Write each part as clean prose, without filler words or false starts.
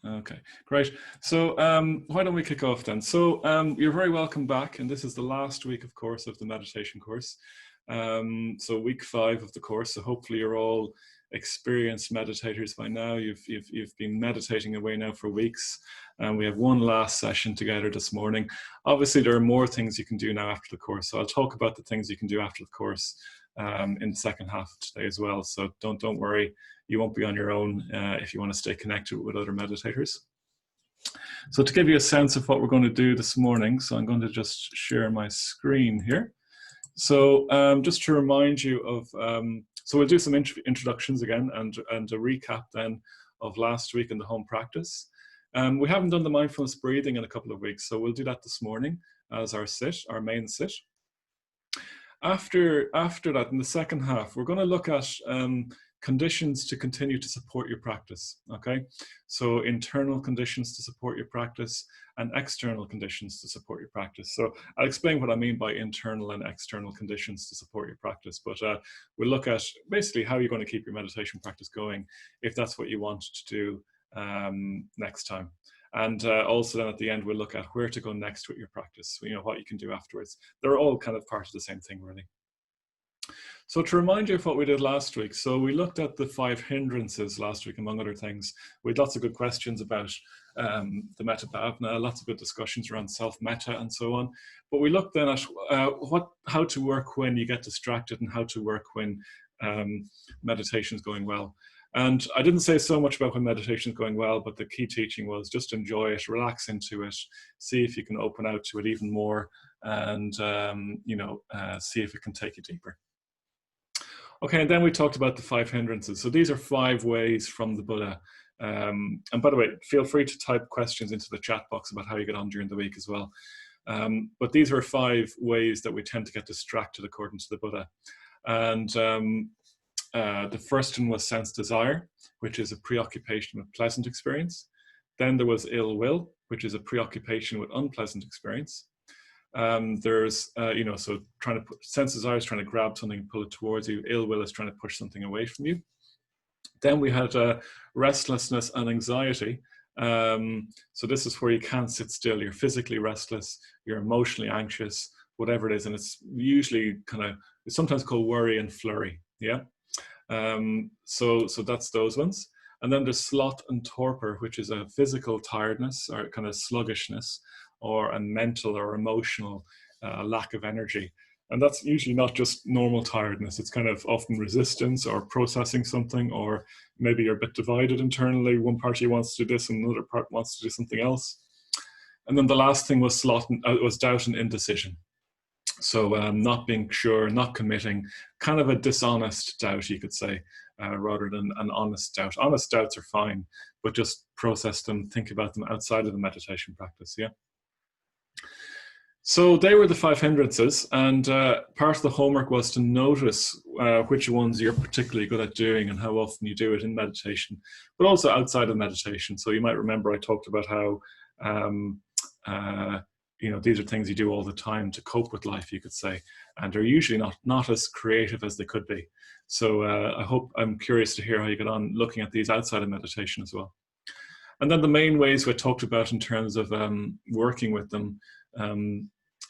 Okay, great. So why don't we kick off then? So you're very welcome back, and this is the last week, of course, of the meditation course. So week 5 of the course. So hopefully you're all experienced meditators by now. You've been meditating away now for weeks, and we have one last session together this morning. Obviously, there are more things you can do now after the course. So I'll talk about the things you can do after the course in the second half of today as well. So don't worry. You won't be on your own if you want to stay connected with other meditators. So to give you a sense of what we're going to do this morning, so I'm going to just share my screen here. So just to remind you of, so we'll do some introductions again and a recap then of last week in the home practice. We haven't done the mindfulness breathing in a couple of weeks, so we'll do that this morning as our sit, our main sit. After that, in the second half, we're going to look at conditions to continue to support your practice, okay? So internal conditions to support your practice and external conditions to support your practice. So I'll explain what I mean by internal and external conditions to support your practice, but we'll look at basically how you're going to keep your meditation practice going if that's what you want to do next time. And also then at the end, we'll look at where to go next with your practice, you know, what you can do afterwards. They're all kind of part of the same thing, really. So to remind you of what we did last week, so we looked at the 5 hindrances last week, among other things. We had lots of good questions about the metta bhavana, lots of good discussions around self-metta and so on. But we looked then at how to work when you get distracted and how to work when meditation is going well. And I didn't say so much about when meditation is going well, but the key teaching was just enjoy it, relax into it, see if you can open out to it even more, and see if it can take you deeper. Okay, and then we talked about the 5 hindrances. So these are 5 ways from the Buddha. And by the way, feel free to type questions into the chat box about how you get on during the week as well. But these are 5 ways that we tend to get distracted according to the Buddha. And the first one was sense desire, which is a preoccupation with pleasant experience. Then there was ill will, which is a preoccupation with unpleasant experience. There's, so trying to put sense desire is trying to grab something and pull it towards you. Ill will is trying to push something away from you. Then we had restlessness and anxiety. So this is where you can't sit still. You're physically restless. You're emotionally anxious, whatever it is. And it's usually it's sometimes called worry and flurry. Yeah. So that's those ones. And then there's sloth and torpor, which is a physical tiredness or kind of sluggishness, or a mental or emotional lack of energy. And that's usually not just normal tiredness. It's kind of often resistance or processing something, or maybe you're a bit divided internally. One party wants to do this and another part wants to do something else. And then the last thing was was doubt and indecision. So not being sure, not committing, kind of a dishonest doubt, you could say, rather than an honest doubt. Honest doubts are fine, but just process them, think about them outside of the meditation practice, yeah? So they were the 5 hindrances, and part of the homework was to notice which ones you're particularly good at doing and how often you do it in meditation, but also outside of meditation. So you might remember I talked about how these are things you do all the time to cope with life, you could say, and they're usually not as creative as they could be. So I'm curious to hear how you get on looking at these outside of meditation as well. And then the main ways we talked about in terms of working with them,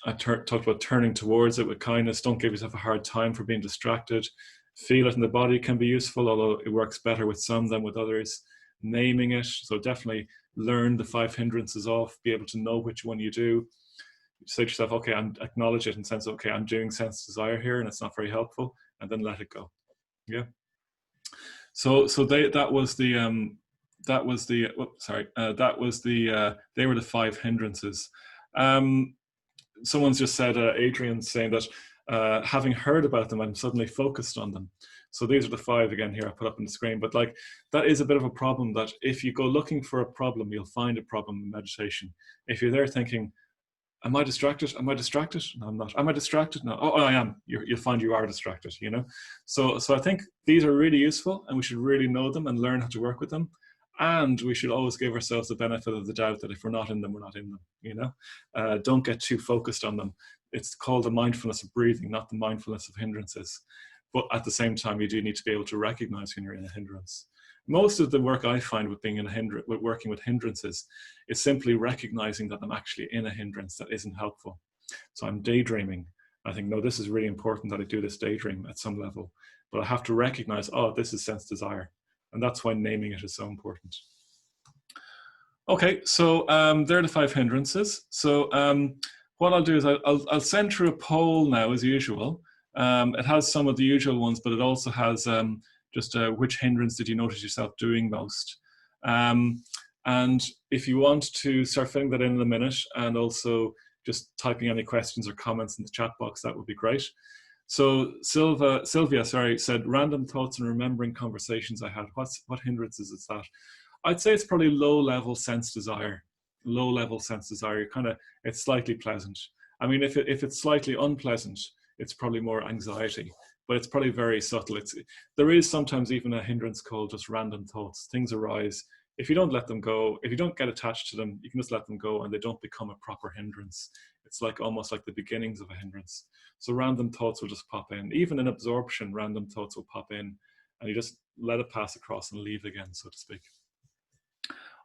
I talked about turning towards it with kindness. Don't give yourself a hard time for being distracted. Feel it in the body can be useful, although it works better with some than with others. Naming it, so definitely learn the 5 hindrances off, be able to know which one you do. Say to yourself, okay, acknowledge it in sense of, okay, I'm doing sense desire here and it's not very helpful, and then let it go. Yeah. So they were the 5 hindrances. Someone's just said, Adrian's saying that having heard about them, I'm suddenly focused on them. So these are the 5 again here I put up on the screen. But like, that is a bit of a problem, that if you go looking for a problem, you'll find a problem in meditation. If you're there thinking, am I distracted? Am I distracted? No, I'm not. Am I distracted? No. Oh, I am. You'll find you are distracted, you know? So I think these are really useful, and we should really know them and learn how to work with them. And we should always give ourselves the benefit of the doubt that if we're not in them, we're not in them, you know? Don't get too focused on them. It's called the mindfulness of breathing, not the mindfulness of hindrances. But at the same time, you do need to be able to recognize when you're in a hindrance. most of the work I find with being with working with hindrances is simply recognizing that I'm actually in a hindrance that isn't helpful. So I'm daydreaming. I think, no, this is really important that I do this daydream at some level, but I have to recognize, oh, this is sense desire. And that's why naming it is so important. Okay, so there are the 5 hindrances. So what I'll do is I'll send through a poll now as usual. It has some of the usual ones, but it also has just which hindrance did you notice yourself doing most? And if you want to start filling that in a minute, and also just typing any questions or comments in the chat box, that would be great. So Sylvia, said random thoughts and remembering conversations I had. What hindrances is that? I'd say it's probably low-level sense desire. Low-level sense desire, it's slightly pleasant. I mean, if it's slightly unpleasant, it's probably more anxiety, but it's probably very subtle. There is sometimes even a hindrance called just random thoughts. Things arise. If you don't let them go, if you don't get attached to them, you can just let them go and they don't become a proper hindrance. It's almost like the beginnings of a hindrance. So random thoughts will just pop in. Even in absorption, random thoughts will pop in and you just let it pass across and leave again, so to speak.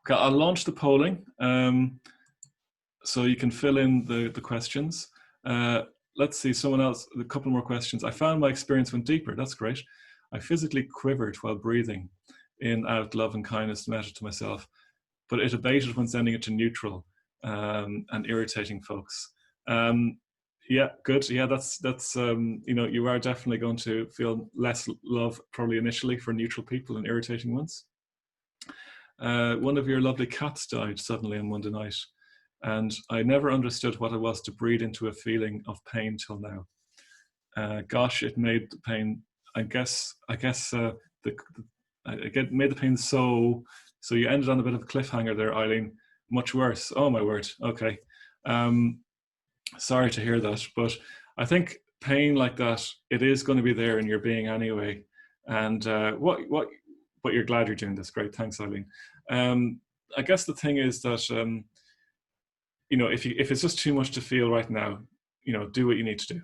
Okay, I'll launch the polling. So you can fill in the questions. Let's see, someone else, a couple more questions. I found my experience went deeper. That's great. I physically quivered while breathing in, out, love and kindness measured to myself, but it abated when sending it to neutral and irritating folks. Yeah, good. Yeah, that's you are definitely going to feel less love probably initially for neutral people and irritating ones. One of your lovely cats died suddenly on Monday night, and I never understood what it was to breathe into a feeling of pain till now. Gosh, it made the pain. I guess it made the pain so you ended on a bit of a cliffhanger there, Eileen. Much worse. Oh my word. Okay. Sorry to hear that, but I think pain like that, it is going to be there in your being anyway. And but you're glad you're doing this. Great. Thanks, Eileen. I guess the thing is that, if it's just too much to feel right now, do what you need to do.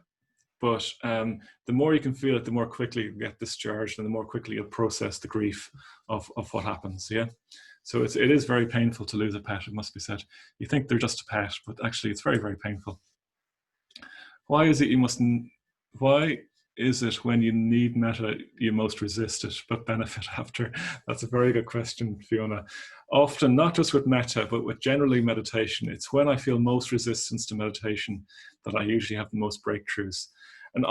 But the more you can feel it, the more quickly you get discharged and the more quickly you'll process the grief of what happens. Yeah. So it is very painful to lose a pet, it must be said. You think they're just a pet, but actually it's very, very painful. Why is it when you need metta, you most resist it, but benefit after? That's a very good question, Fiona. Often, not just with metta, but with generally meditation, it's when I feel most resistance to meditation that I usually have the most breakthroughs. And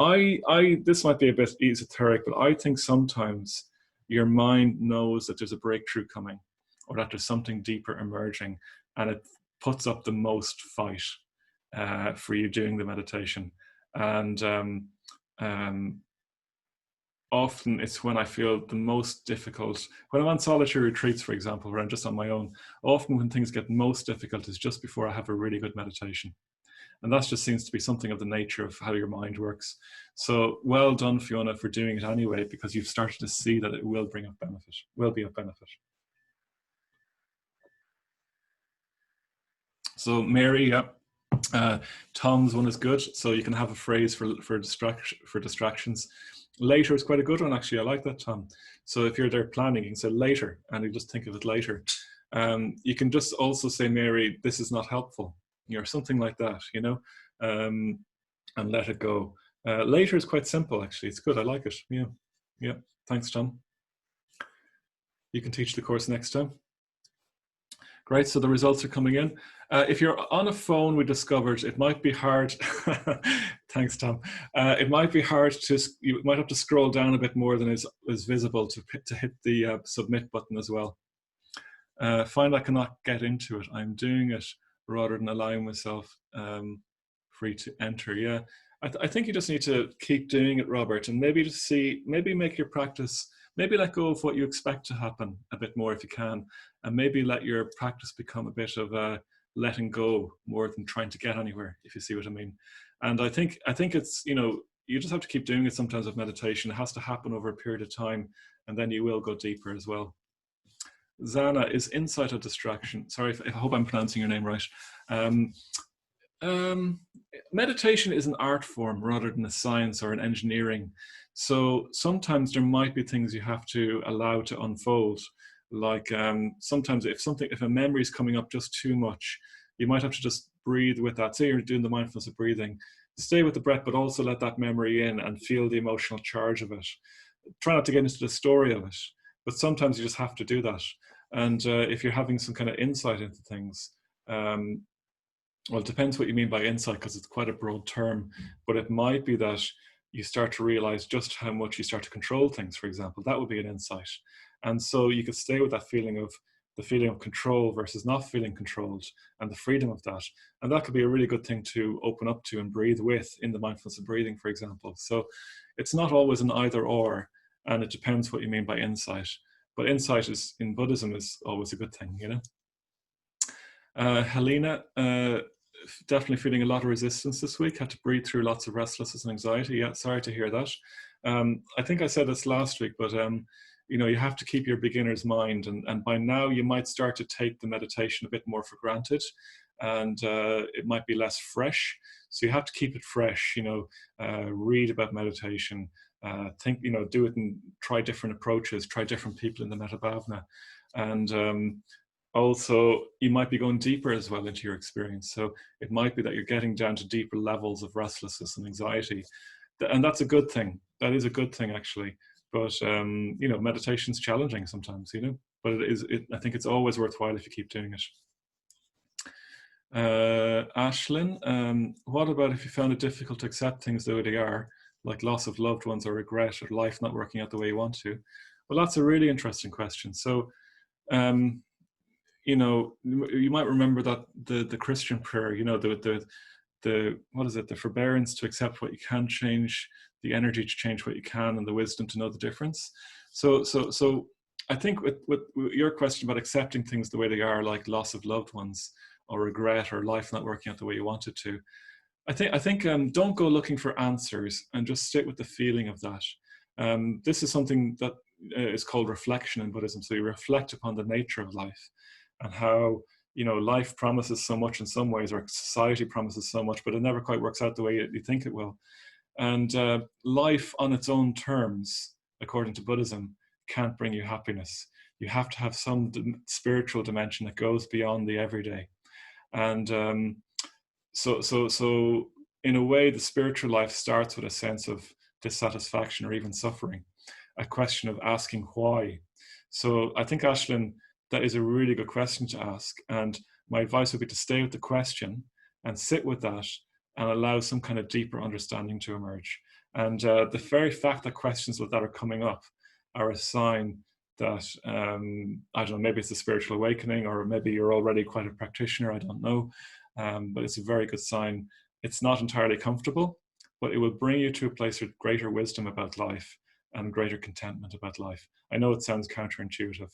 this might be a bit esoteric, but I think sometimes your mind knows that there's a breakthrough coming or that there's something deeper emerging, and it puts up the most fight for you doing the meditation. And often it's when I feel the most difficult, when I'm on solitary retreats, for example, where I'm just on my own, often when things get most difficult is just before I have a really good meditation. And that just seems to be something of the nature of how your mind works. So well done, Fiona, for doing it anyway, because you've started to see that it will bring up benefit, will be of benefit. So Mary, yeah, Tom's one is good. So you can have a phrase for distractions. Later is quite a good one, actually. I like that, Tom. So if you're there planning, you can say later, and you just think of it later. You can just also say, Mary, this is not helpful, or something like that, and let it go. Later is quite simple, actually. It's good. I like it. Yeah. Thanks, Tom. You can teach the course next time. Great, so the results are coming in. If you're on a phone, we discovered it might be hard. Thanks, Tom. It might be hard you might have to scroll down a bit more than is visible to hit the submit button as well. Find I cannot get into it. I'm doing it rather than allowing myself free to enter. Yeah, I think you just need to keep doing it, Robert, and maybe make your practice, maybe let go of what you expect to happen a bit more if you can, and maybe let your practice become a bit of a letting go more than trying to get anywhere, if you see what I mean. And I think it's, you just have to keep doing it sometimes with meditation. It has to happen over a period of time, and then you will go deeper as well. Zana, is insight a distraction? Sorry, I hope I'm pronouncing your name right. Um, Meditation is an art form rather than a science or an engineering. So sometimes there might be things you have to allow to unfold. Like sometimes if a memory is coming up just too much, you might have to just breathe with that. Say you're doing the mindfulness of breathing, stay with the breath, but also let that memory in and feel the emotional charge of it. Try not to get into the story of it, but sometimes you just have to do that. And if you're having some kind of insight into things, um, well, it depends what you mean by insight, because it's quite a broad term, but it might be that you start to realize just how much you start to control things, for example. That would be an insight. And so you could stay with that feeling of the feeling of control versus not feeling controlled and the freedom of that. And that could be a really good thing to open up to and breathe with in the mindfulness of breathing, for example. So it's not always an either or, and it depends what you mean by insight. But insight is in Buddhism is always a good thing, you know. Helena, definitely feeling a lot of resistance this week. Had to breathe through lots of restlessness and anxiety. Yeah, sorry to hear that. I think I said this last week, but you know, you have to keep your beginner's mind, and by now you might start to take the meditation a bit more for granted, and it might be less fresh. So you have to keep it fresh. You know, read about meditation. Think, you know, do it and try different approaches. Try different people in the Metta Bhavana, and also you might be going deeper as well into your experience. So it might be that you're getting down to deeper levels of restlessness and anxiety, and that's a good thing. That is a good thing, actually. But you know, meditation's challenging sometimes, you know, but I think it's always worthwhile if you keep doing it. Ashlyn, what about if you found it difficult to accept things the way they are, like loss of loved ones or regret or life not working out the way you want to? Well, that's a really interesting question. So you know, you might remember that the Christian prayer, you know, the what is it, the forbearance to accept what you can change, the energy to change what you can, and the wisdom to know the difference. So I think with your question about accepting things the way they are, like loss of loved ones or regret or life not working out the way you wanted to, I think don't go looking for answers and just stick with the feeling of that. This is something that is called reflection in Buddhism. So you reflect upon the nature of life and how, you know, life promises so much in some ways, or society promises so much, but it never quite works out the way you think it will. And life on its own terms, according to Buddhism, can't bring you happiness. You have to have some spiritual dimension that goes beyond the everyday. And so in a way, the spiritual life starts with a sense of dissatisfaction or even suffering, a question of asking why. So I think, Ashlyn, that is a really good question to ask. And my advice would be to stay with the question and sit with that and allow some kind of deeper understanding to emerge. And the very fact that questions like that are coming up are a sign that, I don't know, maybe it's a spiritual awakening, or maybe you're already quite a practitioner, I don't know. But it's a very good sign. It's not entirely comfortable, but it will bring you to a place with greater wisdom about life and greater contentment about life. I know it sounds counterintuitive.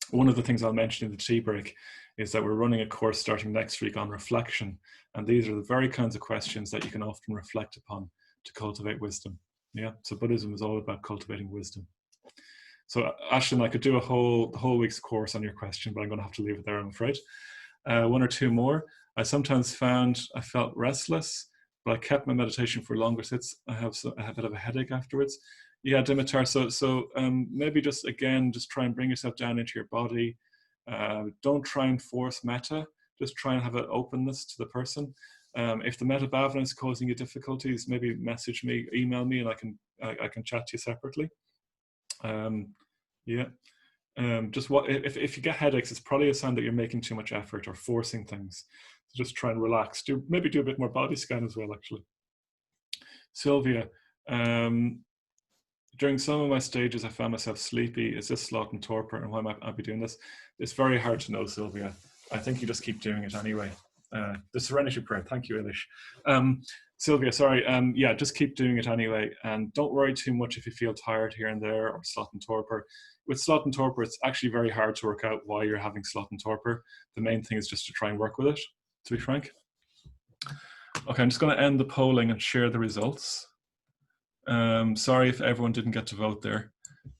One of the things I'll mention in the tea break is that we're running a course starting next week on reflection. And these are the very kinds of questions that you can often reflect upon to cultivate wisdom. Yeah, so Buddhism is all about cultivating wisdom. So Ashlyn, I could do the whole week's course on your question, but I'm going to have to leave it there, I'm afraid. One or two more. I sometimes found I felt restless, but I kept my meditation for longer sits. I have a bit of a headache afterwards. Yeah, Dimitar. So maybe just try and bring yourself down into your body. Don't try and force metta. Just try and have an openness to the person. If the Metta Bhavana is causing you difficulties, maybe message me, email me, and I can chat to you separately. Yeah. Just what if you get headaches, it's probably a sign that you're making too much effort or forcing things. So just try and relax. Maybe do a bit more body scan as well, actually. Sylvia, during some of my stages, I found myself sleepy. Is this sloth and torpor, and why might I be doing this? It's very hard to know, Sylvia. I think you just keep doing it anyway. The Serenity Prayer. Thank you, Elish. Sylvia, sorry. Yeah, just keep doing it anyway, and don't worry too much if you feel tired here and there or sloth and torpor. With sloth and torpor, it's actually very hard to work out why you're having sloth and torpor. The main thing is just to try and work with it, to be frank. Okay, I'm just going to end the polling and share the results. Sorry if everyone didn't get to vote there.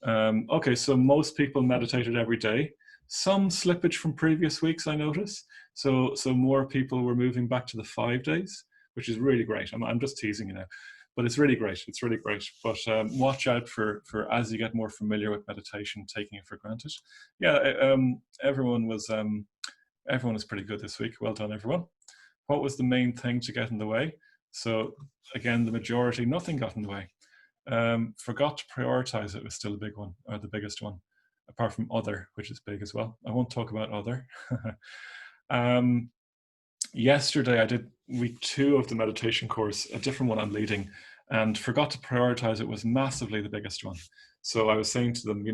Okay, so most people meditated every day. Some slippage from previous weeks, I notice. So more people were moving back to the 5 days, which is really great. I'm just teasing you now, but it's really great. It's really great. But watch out for as you get more familiar with meditation, taking it for granted. Yeah, everyone was pretty good this week. Well done, everyone. What was the main thing to get in the way? So again, the majority, nothing got in the way. Forgot to prioritize it was still a big one, or the biggest one, apart from other, which is big as well. I won't talk about other. Yesterday I did week 2 of the meditation course, a different one I'm leading, and forgot to prioritize it was massively the biggest one. So I was saying to them,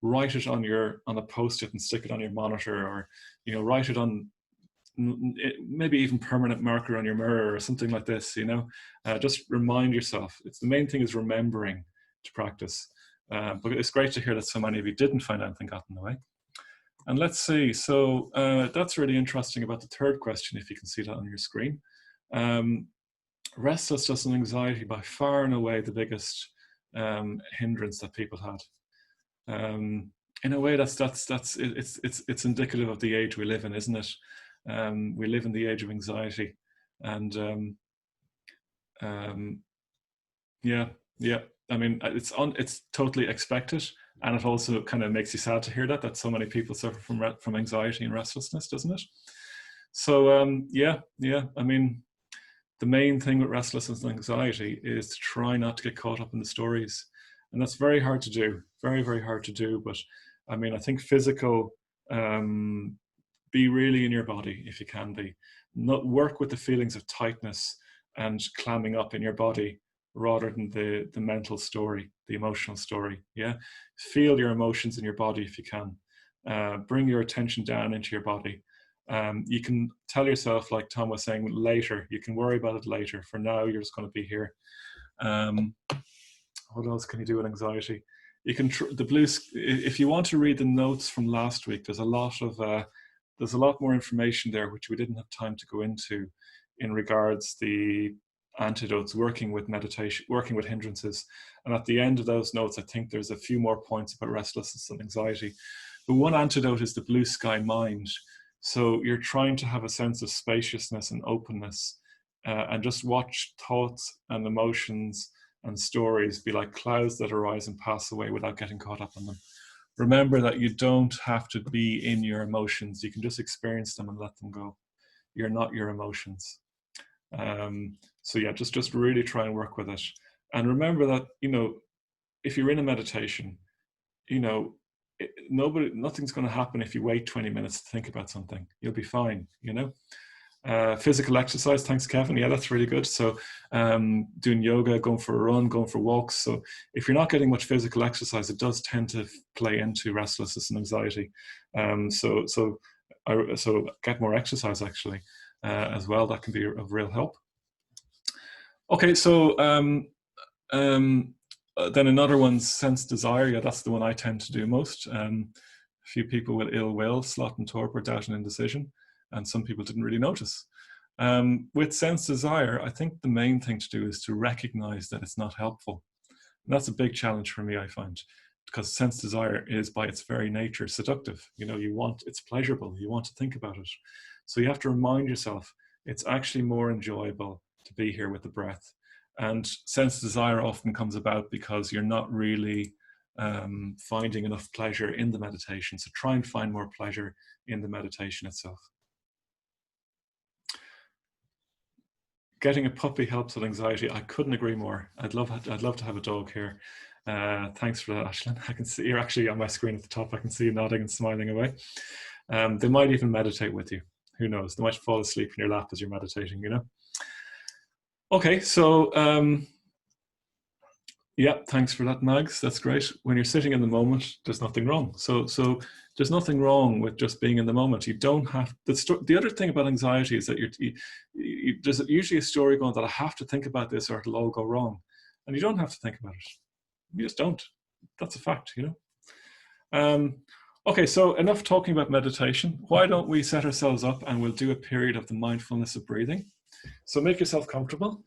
write it on a post-it and stick it on your monitor, or write it on maybe even permanent marker on your mirror or something like this. Just remind yourself. It's the main thing is remembering to practice. But it's great to hear that so many of you didn't find anything got in the way. And let's see, so that's really interesting about the third question, if you can see that on your screen. Restlessness and anxiety, by far and away the biggest hindrance that people had. In a way, it's indicative of the age we live in, isn't it? We live in the age of anxiety, and yeah. I mean, it's totally expected, and it also kind of makes you sad to hear that so many people suffer from anxiety and restlessness, doesn't it? So yeah. I mean, the main thing with restlessness and anxiety is to try not to get caught up in the stories, and that's very hard to do, very, very hard to do. But I mean, I think physical, be really in your body if you can be. Not work with the feelings of tightness and clamming up in your body, rather than the mental story, the emotional story. Yeah, feel your emotions in your body if you can. Bring your attention down into your body. You can tell yourself, like Tom was saying, later. You can worry about it later. For now, you're just going to be here. What else can you do with anxiety? You can if you want to read the notes from last week, there's a lot more information there which we didn't have time to go into, in regards the antidotes, working with meditation, working with hindrances. And at the end of those notes, I think there's a few more points about restlessness and anxiety. But one antidote is the blue sky mind. So you're trying to have a sense of spaciousness and openness, and just watch thoughts and emotions and stories be like clouds that arise and pass away without getting caught up in them. Remember that you don't have to be in your emotions. You can just experience them and let them go. You're not your emotions. So yeah, just really try and work with it. And remember that, if you're in a meditation, nothing's going to happen if you wait 20 minutes to think about something. You'll be fine, Physical exercise, thanks Kevin. Yeah, that's really good. So doing yoga, going for a run, going for walks. So if you're not getting much physical exercise, it does tend to play into restlessness and anxiety. So get more exercise actually as well. That can be of real help. Okay, so then another one's sense desire. Yeah, that's the one I tend to do most. A few people with ill will, sloth and torpor, doubt and indecision, and some people didn't really notice. With sense desire, I think the main thing to do is to recognize that it's not helpful. And that's a big challenge for me, I find, because sense desire is by its very nature seductive. It's pleasurable. You want to think about it. So you have to remind yourself it's actually more enjoyable to be here with the breath. And sense desire often comes about because you're not really finding enough pleasure in the meditation. So try and find more pleasure in the meditation itself. Getting a puppy helps with anxiety. I couldn't agree more. I'd love to have a dog here. Thanks for that, Ashlyn. I can see you're actually on my screen at the top. I can see you nodding and smiling away. They might even meditate with you. Who knows? They might fall asleep in your lap as you're meditating, Okay, so yeah, thanks for that, Mags. That's great. When you're sitting in the moment, there's nothing wrong. So there's nothing wrong with just being in the moment. You don't have the other thing about anxiety is that there's usually a story going that I have to think about this or it'll all go wrong, and you don't have to think about it. You just don't. That's a fact, Okay, so enough talking about meditation. Why don't we set ourselves up and we'll do a period of the mindfulness of breathing. So make yourself comfortable.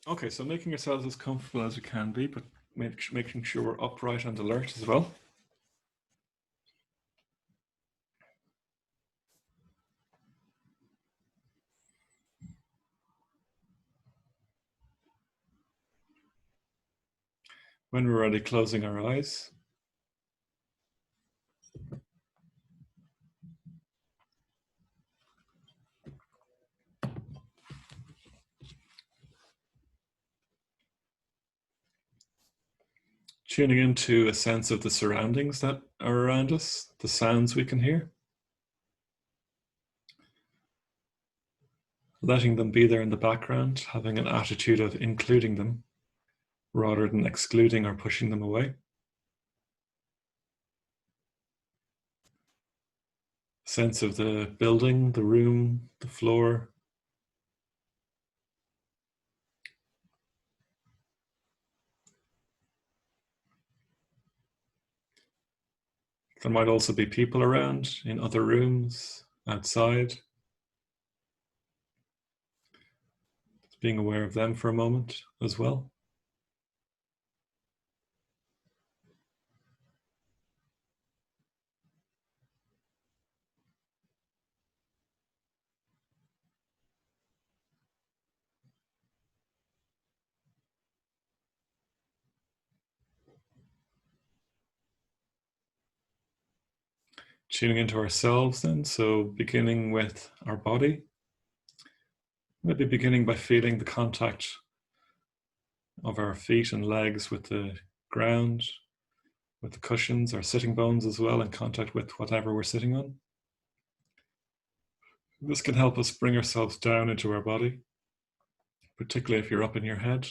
Okay, so making yourselves as comfortable as you can be, but making sure we're upright and alert as well. When we're ready, closing our eyes. Tuning into a sense of the surroundings that are around us, the sounds we can hear. Letting them be there in the background, having an attitude of including them rather than excluding or pushing them away. Sense of the building, the room, the floor. There might also be people around in other rooms, outside. Being aware of them for a moment as well. Tuning into ourselves then, so beginning with our body. Maybe beginning by feeling the contact of our feet and legs with the ground, with the cushions, our sitting bones as well, in contact with whatever we're sitting on. This can help us bring ourselves down into our body, particularly if you're up in your head.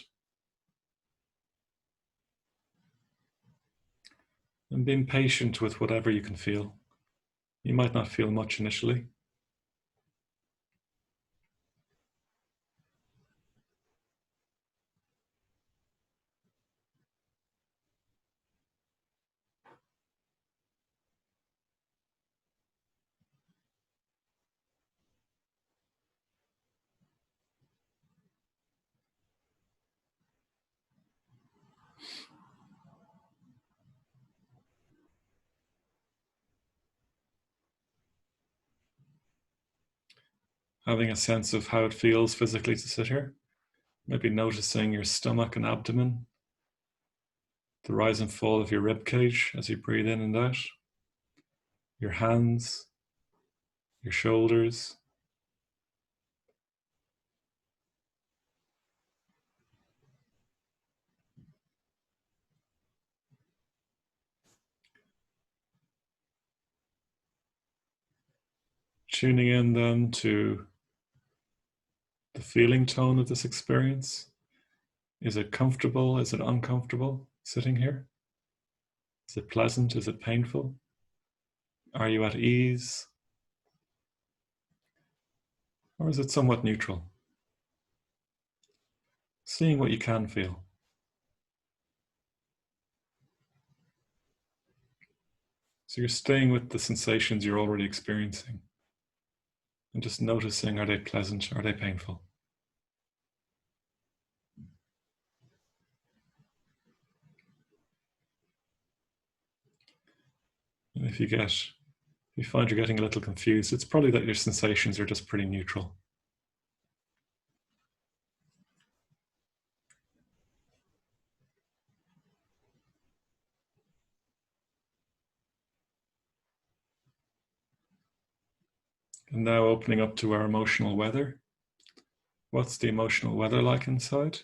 And being patient with whatever you can feel. You might not feel much initially. Having a sense of how it feels physically to sit here. Maybe noticing your stomach and abdomen, the rise and fall of your rib cage as you breathe in and out, your hands, your shoulders. Tuning in then to the feeling tone of this experience. Is it comfortable? Is it uncomfortable sitting here? Is it pleasant? Is it painful? Are you at ease? Or is it somewhat neutral? Seeing what you can feel. So you're staying with the sensations you're already experiencing and just noticing, are they pleasant? Are they painful? And if you find you're getting a little confused, it's probably that your sensations are just pretty neutral. And now opening up to our emotional weather. What's the emotional weather like inside?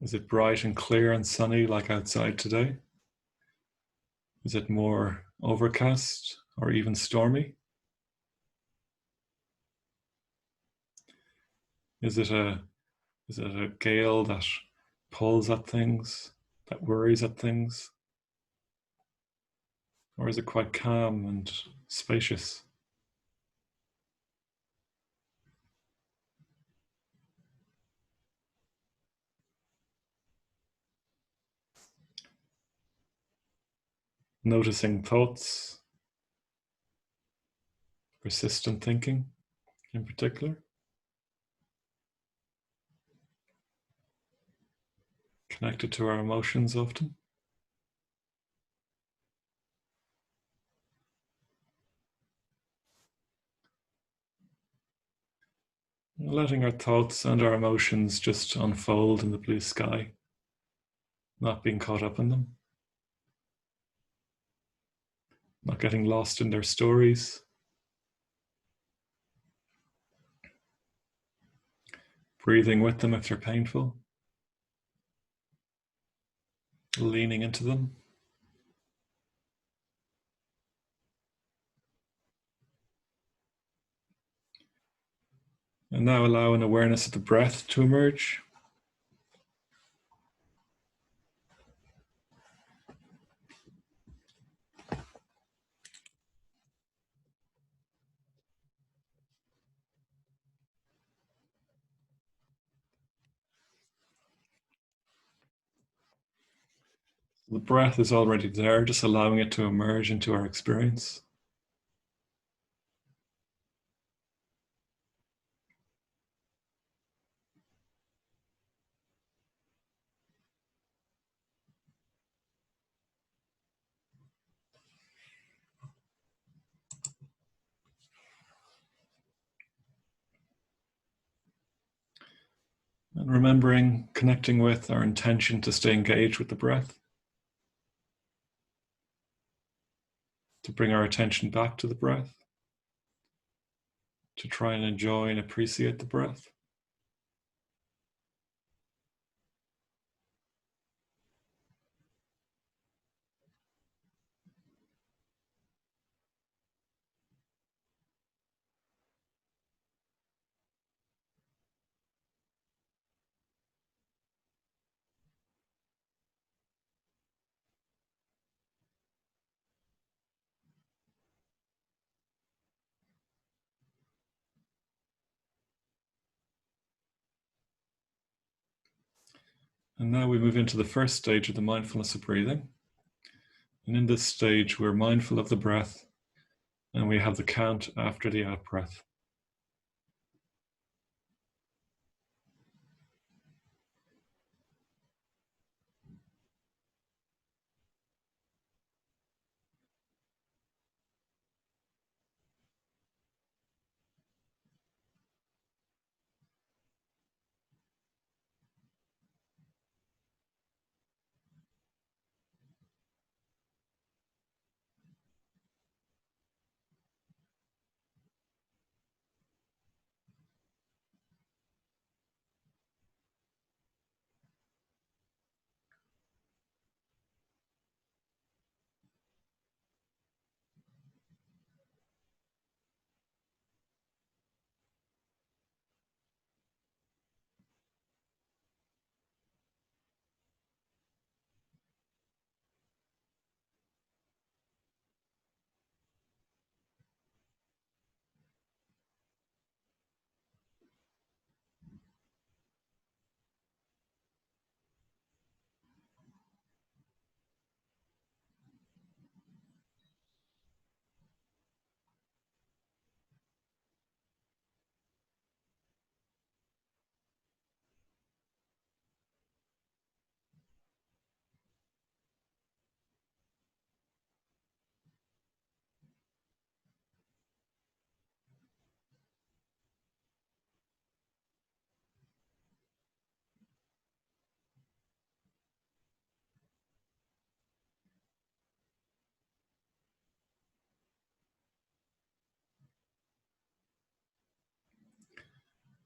Is it bright and clear and sunny like outside today? Is it more overcast or even stormy? Is it a gale that pulls at things, that worries at things? Or is it quite calm and spacious? Noticing thoughts, persistent thinking in particular. Connected to our emotions often. Letting our thoughts and our emotions just unfold in the blue sky, not being caught up in them, not getting lost in their stories, breathing with them if they're painful, leaning into them. And now allow an awareness of the breath to emerge. The breath is already there, just allowing it to emerge into our experience. And remembering, connecting with our intention to stay engaged with the breath, to bring our attention back to the breath, to try and enjoy and appreciate the breath. And now we move into the first stage of the mindfulness of breathing. And in this stage, we're mindful of the breath, and we have the count after the out breath.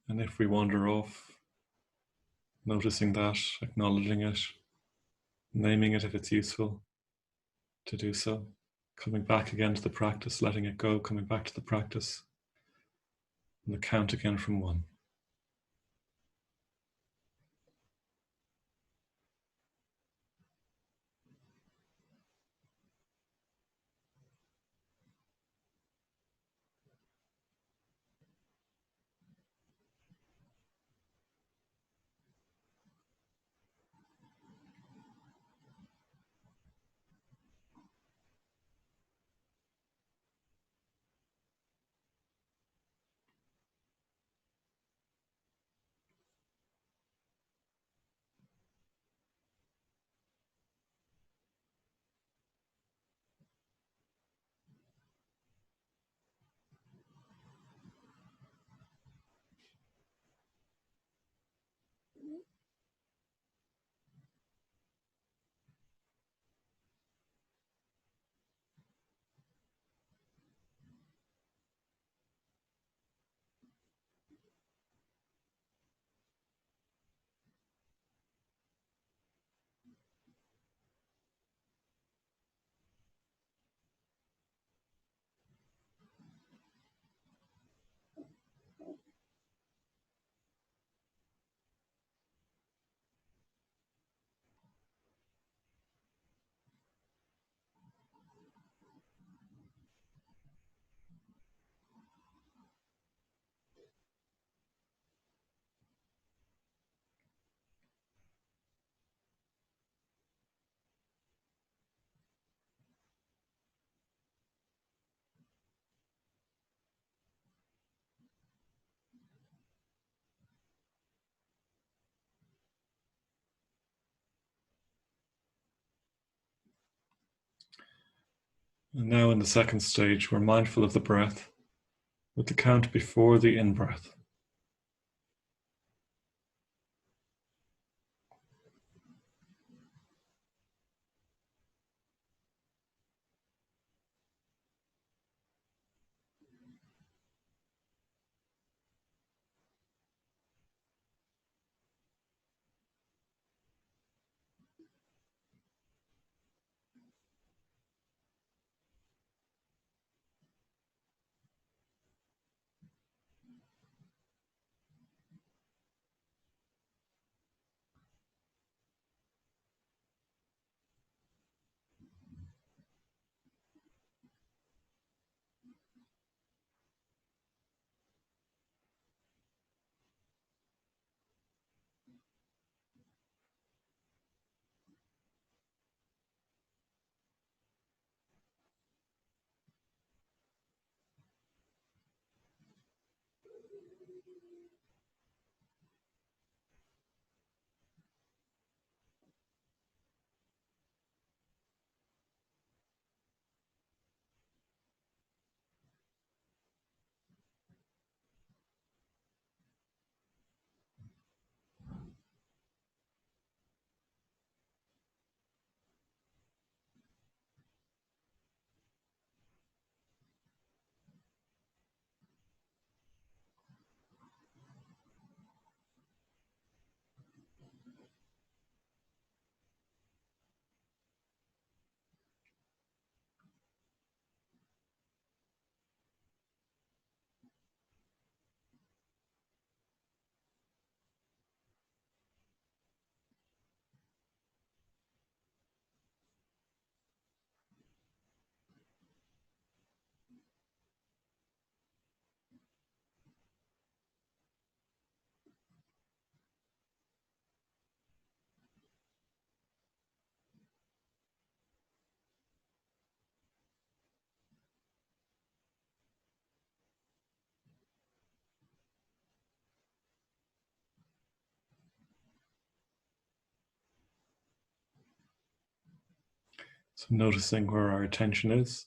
And if we wander off, noticing that, acknowledging it, naming it if it's useful to do so, coming back again to the practice, letting it go, coming back to the practice, and the count again from 1. And now in the second stage, we're mindful of the breath with the count before the in-breath. So noticing where our attention is,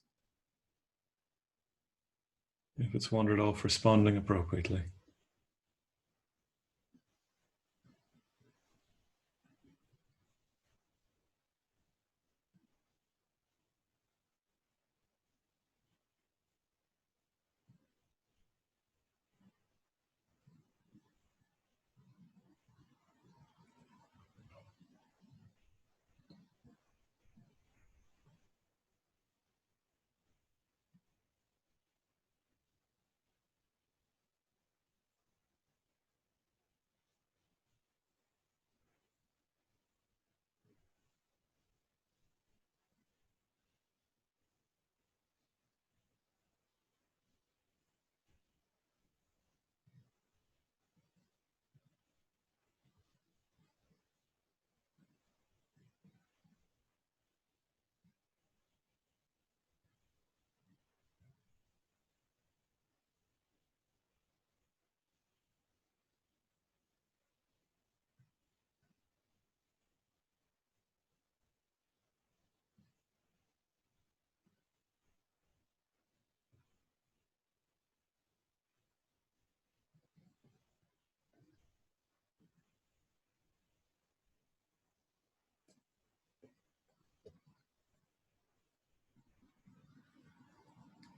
if it's wandered off, responding appropriately.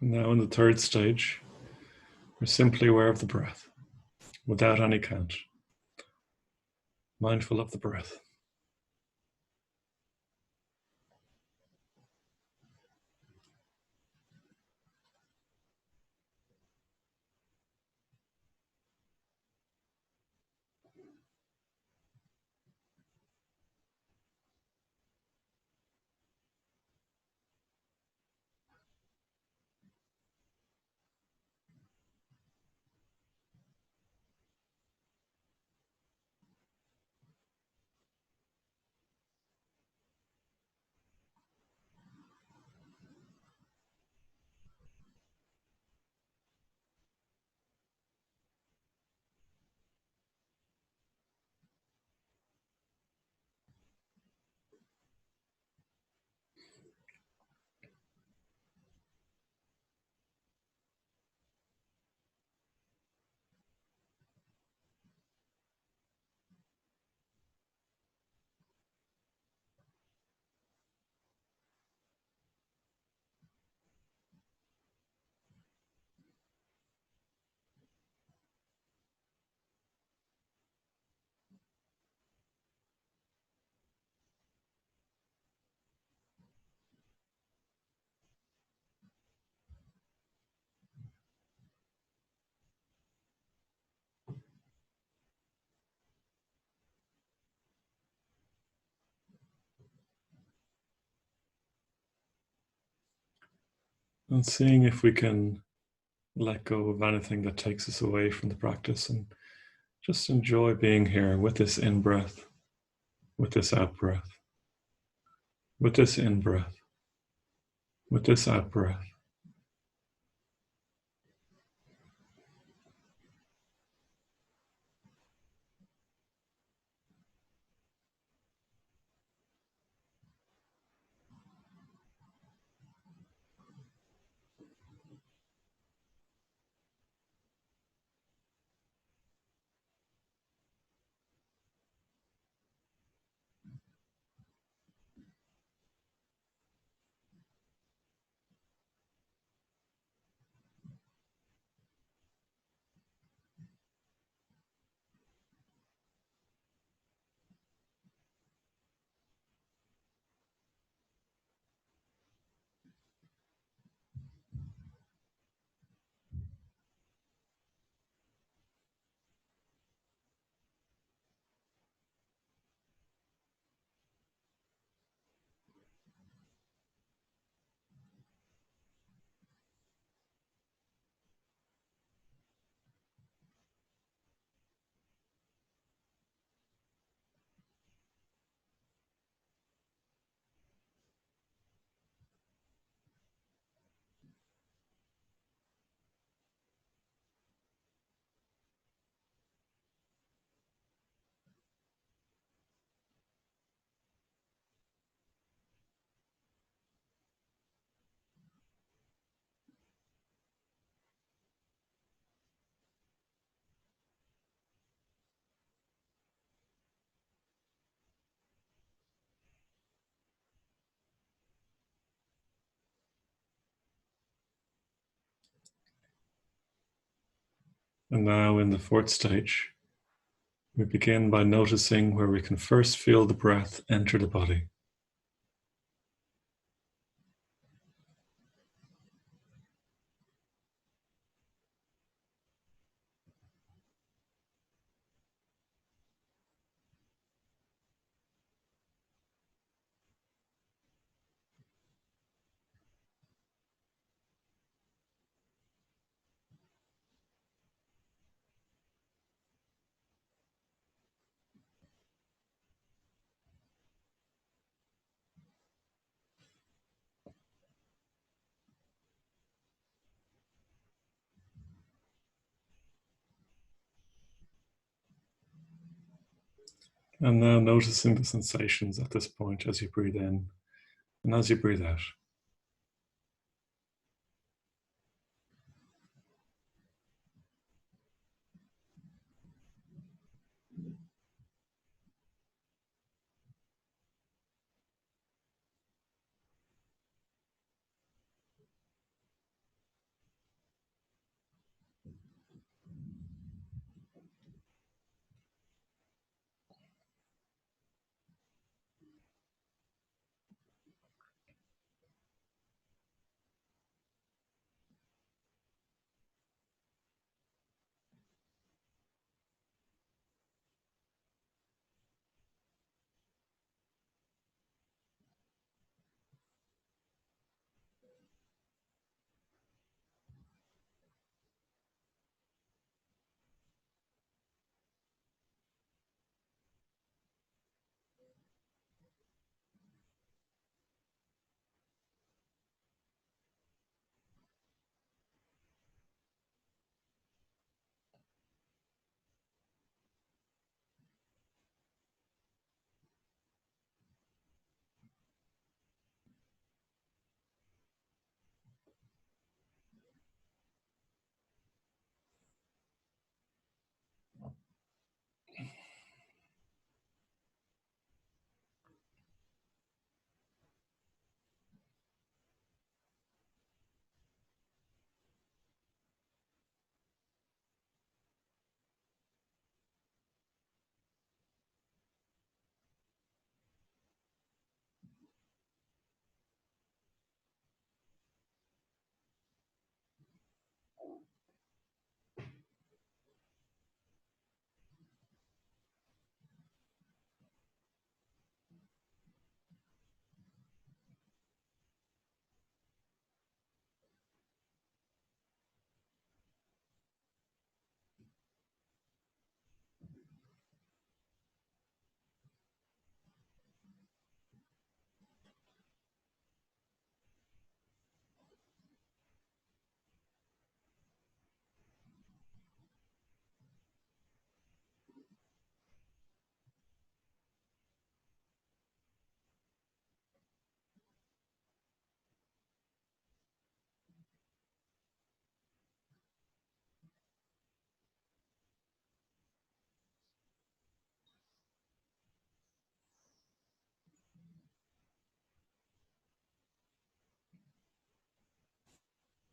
And now in the third stage, we're simply aware of the breath, without any count. Mindful of the breath. And seeing if we can let go of anything that takes us away from the practice and just enjoy being here with this in breath, with this out breath, with this in breath, with this out breath. And now in the fourth stage, we begin by noticing where we can first feel the breath enter the body. And now noticing the sensations at this point as you breathe in and as you breathe out.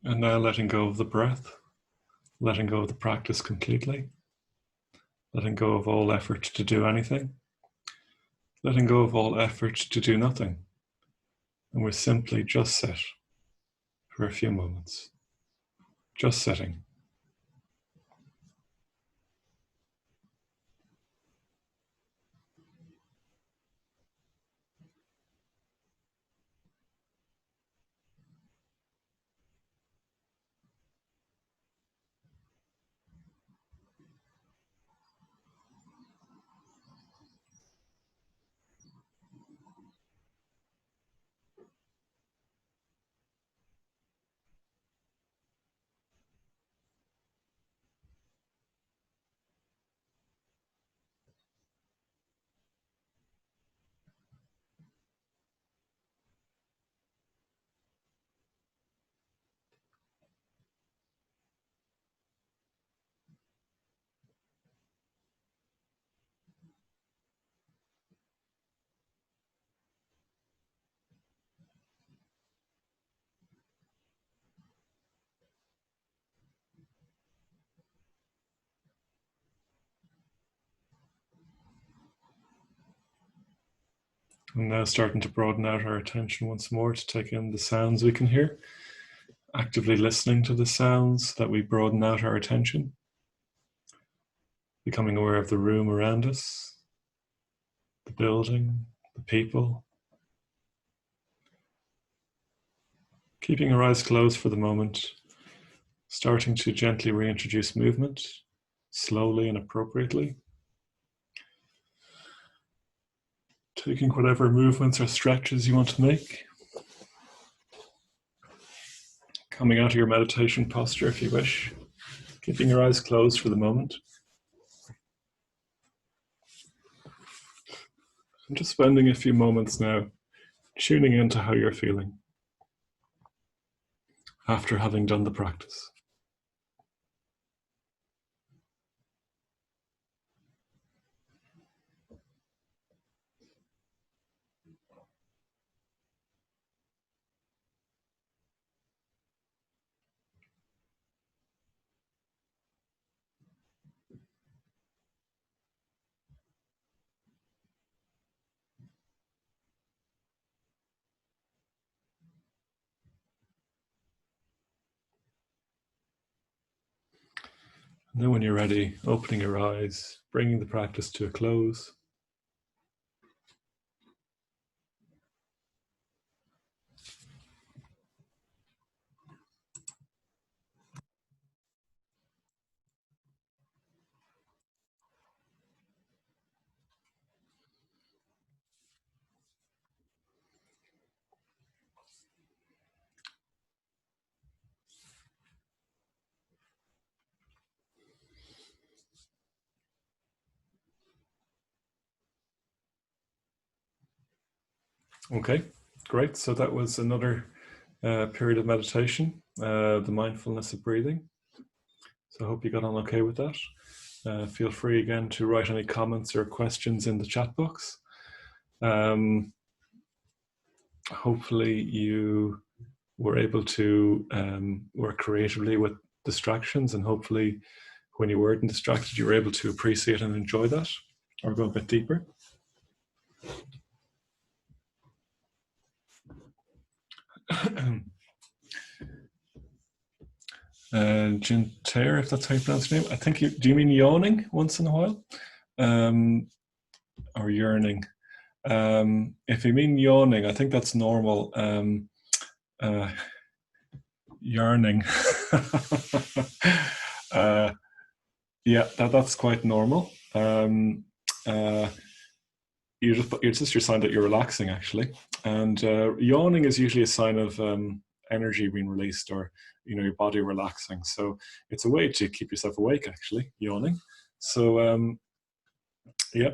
And now letting go of the breath, letting go of the practice completely, letting go of all effort to do anything, letting go of all effort to do nothing. And we're simply just sit for a few moments, just sitting. And now starting to broaden out our attention once more to take in the sounds we can hear. Actively listening to the sounds that we broaden out our attention. Becoming aware of the room around us, the building, the people. Keeping our eyes closed for the moment, starting to gently reintroduce movement, slowly and appropriately. Taking whatever movements or stretches you want to make. Coming out of your meditation posture if you wish. Keeping your eyes closed for the moment. And just spending a few moments now tuning into how you're feeling after having done the practice. And then when you're ready, opening your eyes, bringing the practice to a close. Okay, great. So that was another period of meditation, the mindfulness of breathing. So I hope you got on okay with that. Feel free again to write any comments or questions in the chat box. Hopefully you were able to work creatively with distractions, and hopefully when you weren't distracted, you were able to appreciate and enjoy that, or go a bit deeper. Jintair, if that's how you pronounce your name. I think do you mean yawning once in a while? Or yearning? If you mean yawning, I think that's normal. Yearning. Yeah, that's quite normal. It's just your sign that you're relaxing, actually. And yawning is usually a sign of energy being released, or your body relaxing. So it's a way to keep yourself awake, actually, yawning. So yeah.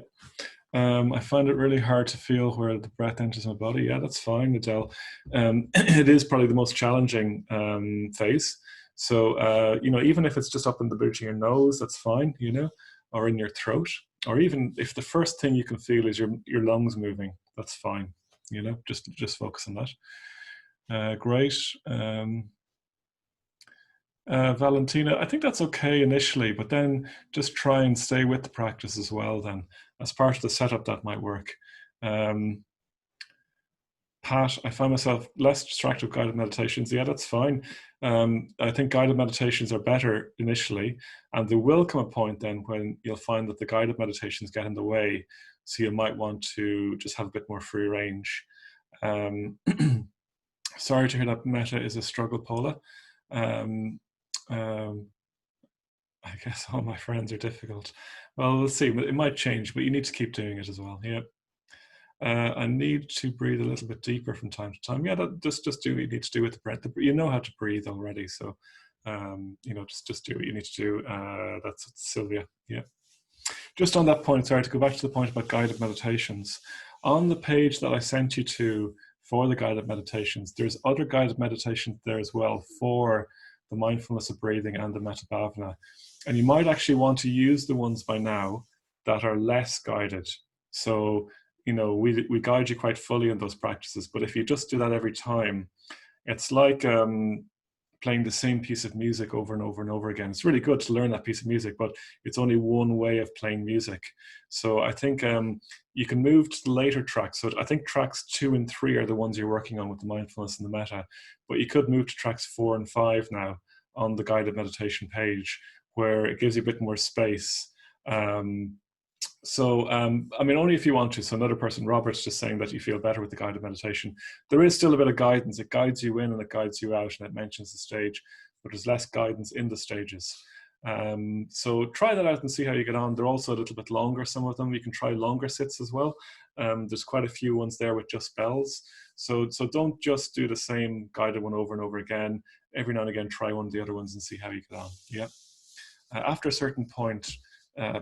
I find it really hard to feel where the breath enters my body. Yeah, that's fine, Adele. It is probably the most challenging phase. So, even if it's just up in the bridge of your nose, that's fine, or in your throat, or even if the first thing you can feel is your lungs moving, that's fine, just focus on that. Great. Valentina, I think that's okay initially, but then just try and stay with the practice as well then. As part of the setup, that might work. Pat, I find myself less distracted with guided meditations. Yeah, that's fine. I think guided meditations are better initially, and there will come a point then when you'll find that the guided meditations get in the way. So you might want to just have a bit more free range. Um, sorry to hear that metta is a struggle, Paula. Um, um, I guess all my friends are difficult. Well, we'll see. It might change, but you need to keep doing it as well. Yeah. I need to breathe a little bit deeper from time to time. Yeah, that just do what you need to do with the breath. You know how to breathe already, so you know, just do what you need to do. That's Sylvia. Yeah. Just on that point, sorry to go back to the point about guided meditations. On the page that I sent you to for the guided meditations, there's other guided meditations there as well for the mindfulness of breathing and the metta bhavana. And you might actually want to use the ones by now that are less guided. So, you know, we guide you quite fully in those practices, but if you just do that every time, it's like playing the same piece of music over and over and over again. It's really good to learn that piece of music, but it's only one way of playing music. So I think you can move to the later tracks. So I think tracks 2 and 3 are the ones you're working on with the mindfulness and the metta, but you could move to tracks 4 and 5 now on the guided meditation page, where it gives you a bit more space. I mean, only if you want to. So another person, Robert's just saying that you feel better with the guided meditation. There is still a bit of guidance. It guides you in and it guides you out, and it mentions the stage, but there's less guidance in the stages. So try that out and see how you get on. They're also a little bit longer, some of them. You can try longer sits as well. There's quite a few ones there with just bells. So don't just do the same guided one over and over again. Every now and again, try one of the other ones and see how you get on. Yeah. After a certain point,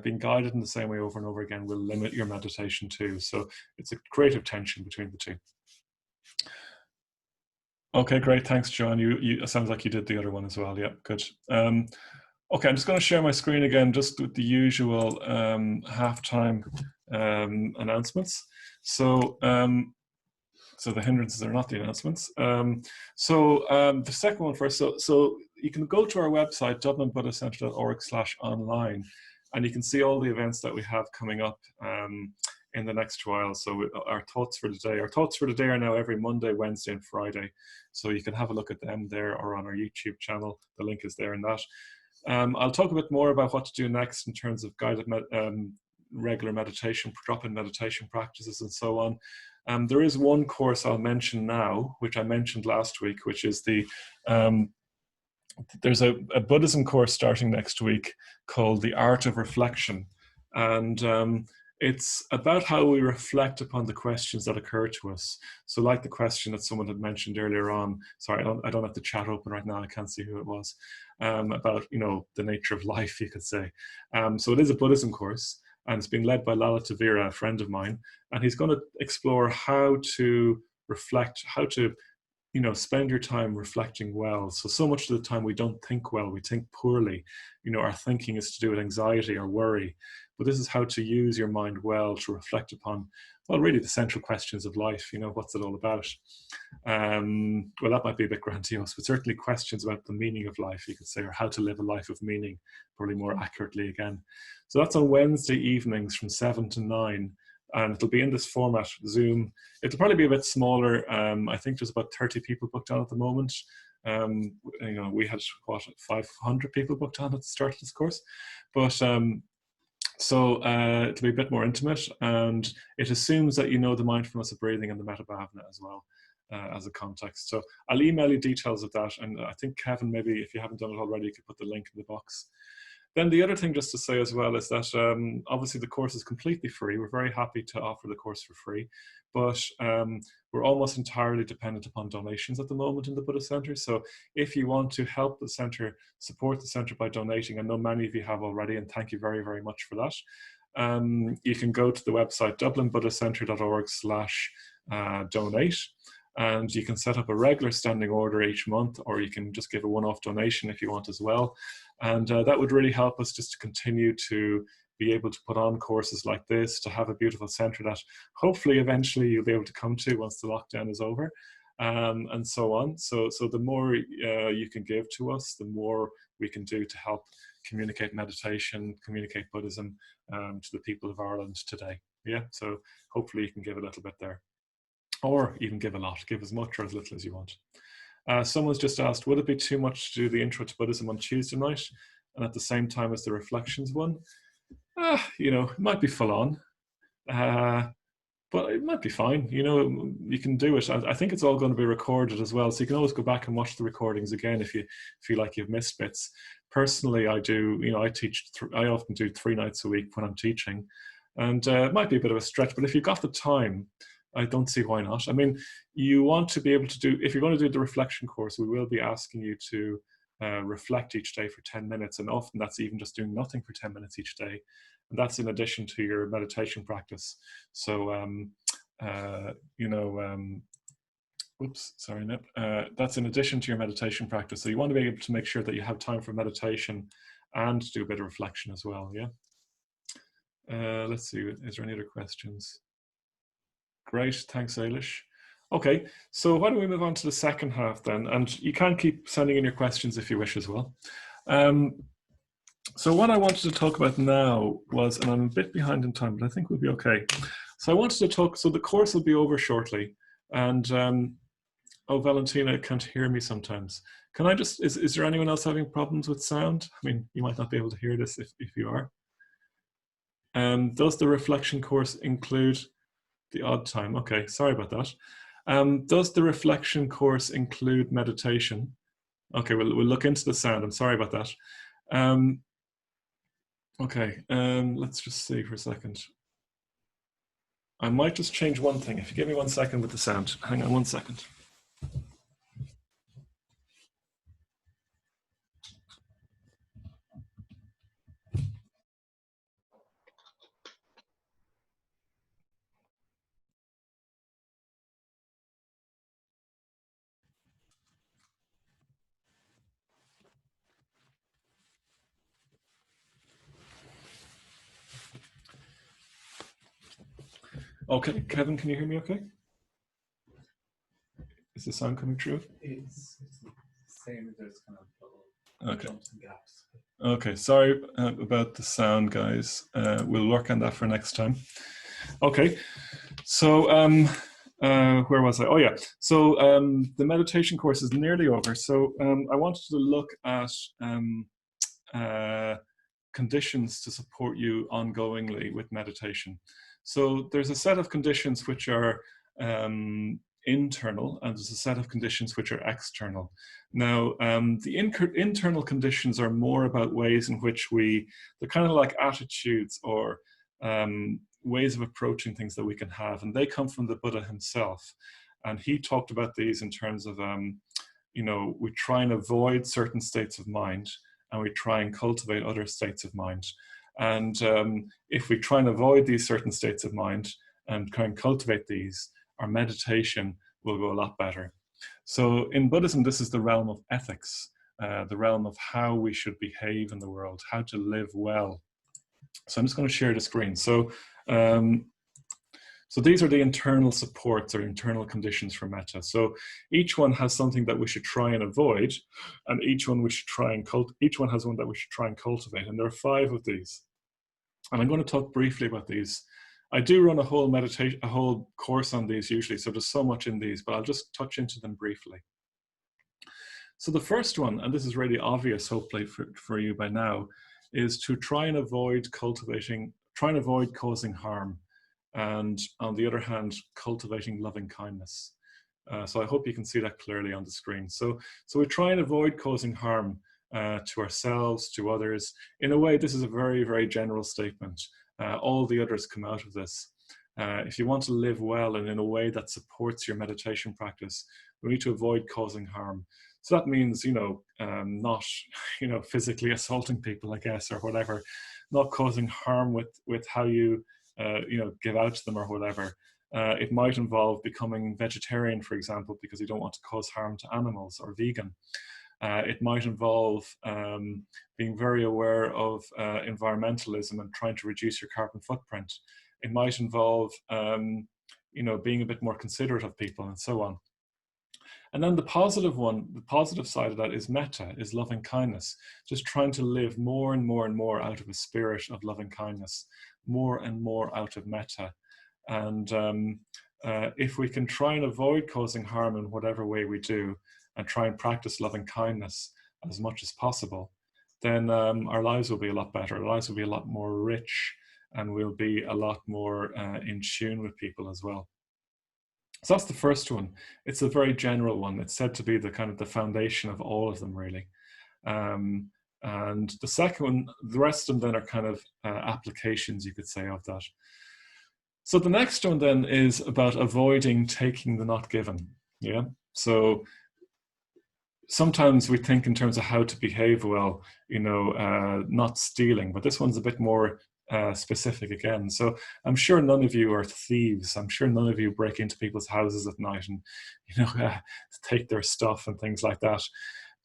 being guided in the same way over and over again will limit your meditation too. So it's a creative tension between the two. Okay, great. Thanks, John. It sounds like you did the other one as well. Yeah, good. Okay, I'm just going to share my screen again, just with the usual halftime announcements. So the hindrances are not the announcements. The second one first. So you can go to our website, dublinbuddhistcentre.org/online, and you can see all the events that we have coming up in the next while. So our thoughts for today are now every Monday, Wednesday, and Friday. So you can have a look at them there or on our YouTube channel. The link is there in that. I'll talk a bit more about what to do next in terms of guided regular meditation, drop-in meditation practices, and so on. There is one course I'll mention now, which I mentioned last week, which is there's a Buddhism course starting next week called The Art of Reflection. And it's about how we reflect upon the questions that occur to us. So like the question that someone had mentioned earlier on, sorry, I don't have the chat open right now, I can't see who it was, about, you know, the nature of life, you could say. So it is a Buddhism course, and it's being led by Lala Tavira, a friend of mine, and he's going to explore how to reflect, how to, you know, spend your time reflecting well. So much of the time we don't think well, we think poorly. You know, our thinking is to do with anxiety or worry. But this is how to use your mind well to reflect upon, well, really the central questions of life. You know, what's it all about? Well, that might be a bit grandiose, but certainly questions about the meaning of life, you could say, or how to live a life of meaning, probably more accurately again. So that's on Wednesday evenings from 7 to 9. And it'll be in this format, Zoom. It'll probably be a bit smaller. I think there's about 30 people booked on at the moment. You know, we had, 500 people booked on at the start of this course. But it'll be a bit more intimate, and it assumes that you know the mindfulness of breathing and the metta bhavana as well as a context. So I'll email you details of that, and I think Kevin, maybe if you haven't done it already, you could put the link in the box. Then the other thing just to say as well is that obviously the course is completely free. We're very happy to offer the course for free, but we're almost entirely dependent upon donations at the moment in the Buddhist Centre. So if you want to help the centre, support the centre by donating, I know many of you have already, and thank you very, very much for that. You can go to the website dublinbuddhistcentre.org/donate. And you can set up a regular standing order each month, or you can just give a one-off donation if you want as well. And that would really help us just to continue to be able to put on courses like this, to have a beautiful centre that hopefully eventually you'll be able to come to once the lockdown is over. and so on. So the more you can give to us, the more we can do to help communicate meditation, communicate Buddhism to the people of Ireland today. Yeah, so hopefully you can give a little bit there, or even give a lot. Give as much or as little as you want. Someone's just asked, would it be too much to do the intro to Buddhism on Tuesday night and at the same time as the reflections one? You know, it might be full on, but it might be fine. You know, you can do it. I think it's all going to be recorded as well, so you can always go back and watch the recordings again if you feel like you've missed bits. Personally, I do. You know, I often do 3 nights a week when I'm teaching, and it might be a bit of a stretch, but if you've got the time, I don't see why not. I mean, you want to be able to do, if you're going to do the reflection course, we will be asking you to reflect each day for 10 minutes. And often that's even just doing nothing for 10 minutes each day. And that's in addition to your meditation practice. So, oops, sorry, Nip. That's in addition to your meditation practice. So you want to be able to make sure that you have time for meditation and do a bit of reflection as well, yeah? Let's see, is there any other questions? Great, thanks, Ailish. Okay, so why don't we move on to the second half then? And you can keep sending in your questions if you wish as well. So what I wanted to talk about now was, and I'm a bit behind in time, but I think we'll be okay. So I wanted to talk, so the course will be over shortly. And, oh, Valentina can't hear me sometimes. Can I just, is there anyone else having problems with sound? I mean, you might not be able to hear this if you are. Does the reflection course include the odd time? Okay, sorry about that. Does the reflection course include meditation? Okay, we'll look into the sound. I'm sorry about that. Okay, let's just see for a second. I might just change one thing. If you give me 1 second with the sound. Hang on 1 second. Okay, Kevin, can you hear me okay? Is the sound coming through? It's the same, there's kind of little jumps and gaps. Okay, sorry about the sound, guys. We'll work on that for next time. Okay, so where was I? Oh yeah, so the meditation course is nearly over. So I wanted to look at conditions to support you ongoingly with meditation. So there's a set of conditions which are internal, and there's a set of conditions which are external. Now, the internal conditions are more about ways in which they're kind of like attitudes or ways of approaching things that we can have, and they come from the Buddha himself. And he talked about these in terms of, you know, we try and avoid certain states of mind, and we try and cultivate other states of mind. And if we try and avoid these certain states of mind and try and cultivate these, our meditation will go a lot better. So in Buddhism, this is the realm of ethics, the realm of how we should behave in the world, how to live well. So I'm just going to share the screen. So, so these are the internal supports or internal conditions for metta. So each one has something that we should try and avoid, and each one has one that we should try and cultivate. And there are 5 of these. And I'm going to talk briefly about these. I do run a whole course on these usually, so there's so much in these, but I'll just touch into them briefly. So the first one, and this is really obvious hopefully for you by now, is to try and avoid causing harm, and on the other hand, cultivating loving kindness. So I hope you can see that clearly on the screen. So we try and avoid causing harm to ourselves, to others. In a way, this is a very, very general statement. All the others come out of this. If you want to live well and in a way that supports your meditation practice, we need to avoid causing harm. So that means, you know, not, you know, physically assaulting people, I guess, or whatever, not causing harm with how you, you know, give out to them or whatever. It might involve becoming vegetarian, for example, because you don't want to cause harm to animals, or vegan. It might involve being very aware of environmentalism and trying to reduce your carbon footprint. It might involve, you know, being a bit more considerate of people and so on. And then the positive one, the positive side of that is metta, is loving kindness. Just trying to live more and more and more out of a spirit of loving kindness, more and more out of metta. And if we can try and avoid causing harm in whatever way we do, and try and practice loving kindness as much as possible, then our lives will be a lot better. Our lives will be a lot more rich, and we'll be a lot more in tune with people as well. So that's the first one. It's a very general one. It's said to be the kind of the foundation of all of them, really. And the second one, the rest of them then are kind of applications, you could say, of that. So the next one then is about avoiding taking the not given. Yeah. So sometimes we think in terms of how to behave well, you know, not stealing, but this one's a bit more specific again. So I'm sure none of you are thieves. I'm sure none of you break into people's houses at night and, you know, take their stuff and things like that.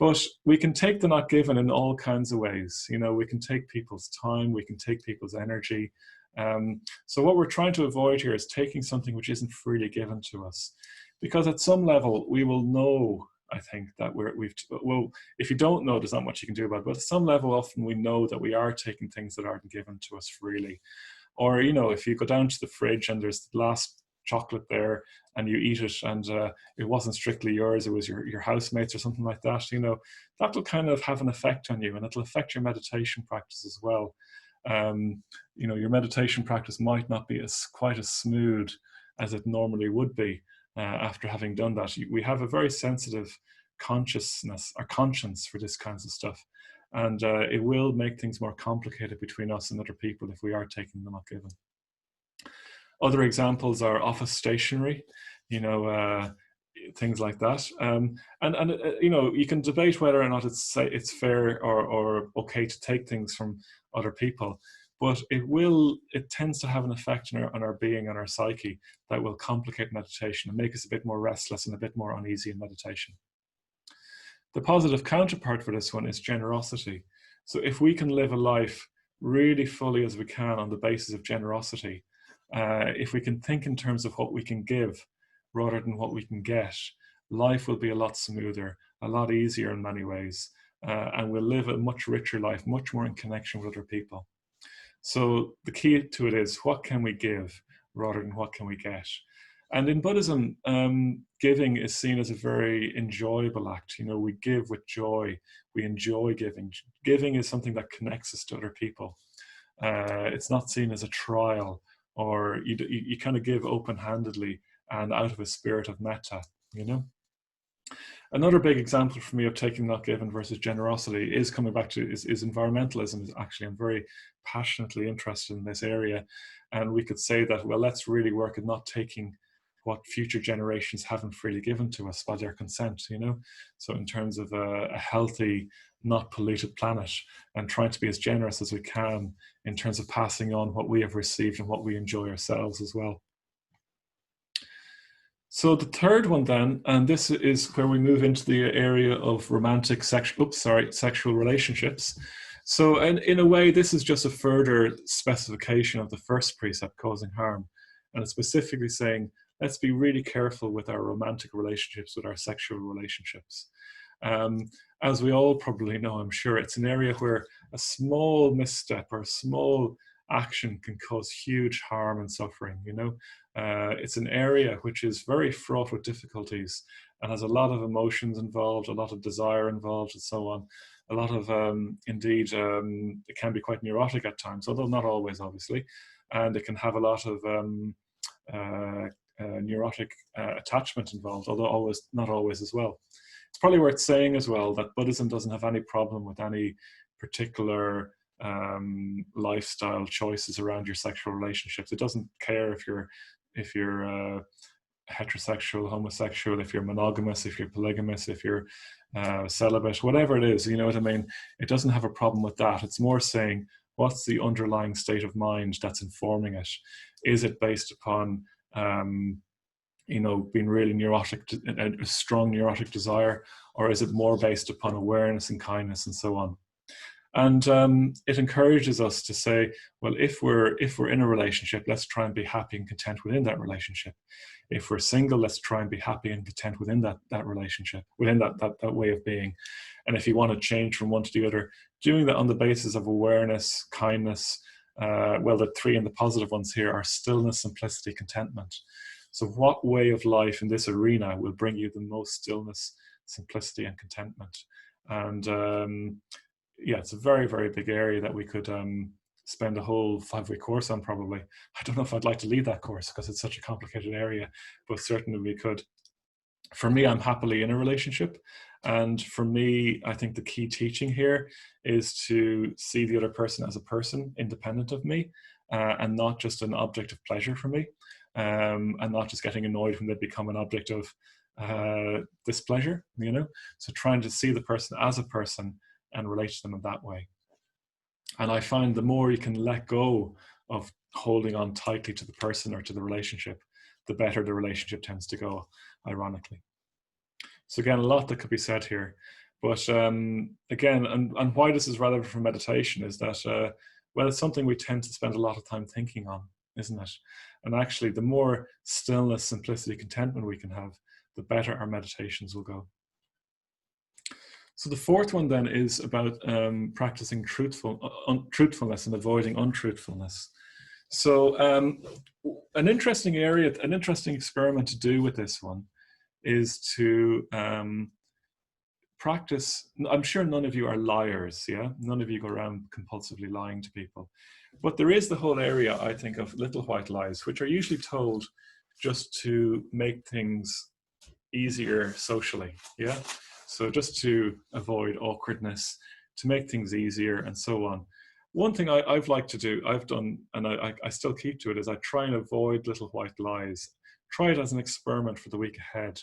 But we can take the not given in all kinds of ways. You know, we can take people's time, we can take people's energy. So what we're trying to avoid here is taking something which isn't freely given to us. Because at some level, we will know, I think, that well, if you don't know, there's not much you can do about it. But at some level, often we know that we are taking things that aren't given to us freely. Or, you know, if you go down to the fridge and there's the last chocolate there and you eat it and it wasn't strictly yours, it was your housemates or something like that, you know, that will kind of have an effect on you, and it'll affect your meditation practice as well. You know, your meditation practice might not be quite as smooth as it normally would be after having done that. We have a very sensitive consciousness or conscience for this kinds of stuff, and it will make things more complicated between us and other people if we are taking the not given. Other examples are office stationery, you know, things like that. And you know, you can debate whether or not it's fair or okay to take things from other people, but it tends to have an effect on our being, on our psyche, that will complicate meditation and make us a bit more restless and a bit more uneasy in meditation. The positive counterpart for this one is generosity. So if we can live a life really fully as we can on the basis of generosity, if we can think in terms of what we can give rather than what we can get, life will be a lot smoother, a lot easier in many ways, and we'll live a much richer life, much more in connection with other people. So the key to it is, what can we give rather than what can we get? And in Buddhism, giving is seen as a very enjoyable act. You know, we give with joy, we enjoy giving. Giving is something that connects us to other people. It's not seen as a trial, or you kind of give open-handedly and out of a spirit of metta, you know. Another big example for me of taking not given versus generosity is coming back to is environmentalism. Actually, I'm very passionately interested in this area, and we could say that, well, let's really work at not taking what future generations haven't freely given to us by their consent, you know. So in terms of a healthy, not polluted planet, and trying to be as generous as we can in terms of passing on what we have received and what we enjoy ourselves as well. So the third one then, and this is where we move into the area of sexual relationships. So in a way, this is just a further specification of the first precept, causing harm. And it's specifically saying, let's be really careful with our romantic relationships, with our sexual relationships. As we all probably know, I'm sure, it's an area where a small misstep or a small action can cause huge harm and suffering, you know. It's an area which is very fraught with difficulties and has a lot of emotions involved, a lot of desire involved, and so on. A lot of, it can be quite neurotic at times, although not always, obviously. And it can have a lot of neurotic attachment involved, although not always as well. It's probably worth saying as well that Buddhism doesn't have any problem with any particular lifestyle choices around your sexual relationships. It doesn't care if you're heterosexual, homosexual, if you're monogamous, if you're polygamous, if you're celibate, whatever it is, you know what I mean? It doesn't have a problem with that. It's more saying, what's the underlying state of mind that's informing it? Is it based upon you know, being really neurotic, a strong neurotic desire, or is it more based upon awareness and kindness and so on? And it encourages us to say, well, if we're in a relationship, let's try and be happy and content within that relationship. If we're single, let's try and be happy and content within that relationship, within that way of being. And if you want to change from one to the other, doing that on the basis of awareness, kindness. Well, the three and the positive ones here are stillness, simplicity, contentment. So what way of life in this arena will bring you the most stillness, simplicity, and contentment? And yeah, it's a very, very big area that we could spend a whole 5-week course on probably. I don't know if I'd like to lead that course because it's such a complicated area, but certainly we could. For me, I'm happily in a relationship. And for me, I think the key teaching here is to see the other person as a person independent of me, and not just an object of pleasure for me, and not just getting annoyed when they become an object of displeasure, you know? So trying to see the person as a person and relate to them in that way. And I find the more you can let go of holding on tightly to the person or to the relationship, the better the relationship tends to go, ironically. So again, a lot that could be said here. But again, and why this is relevant for meditation is that, well, it's something we tend to spend a lot of time thinking on, isn't it? And actually, the more stillness, simplicity, contentment we can have, the better our meditations will go. So the fourth one then is about practicing truthfulness and avoiding untruthfulness. So an interesting area, an interesting experiment to do with this one is to practice. I'm sure none of you are liars, yeah? None of you go around compulsively lying to people. But there is the whole area, I think, of little white lies, which are usually told just to make things easier socially, yeah? So just to avoid awkwardness, to make things easier and so on. One thing I've liked to do, I've done, and I still keep to it, is I try and avoid little white lies. Try it as an experiment for the week ahead.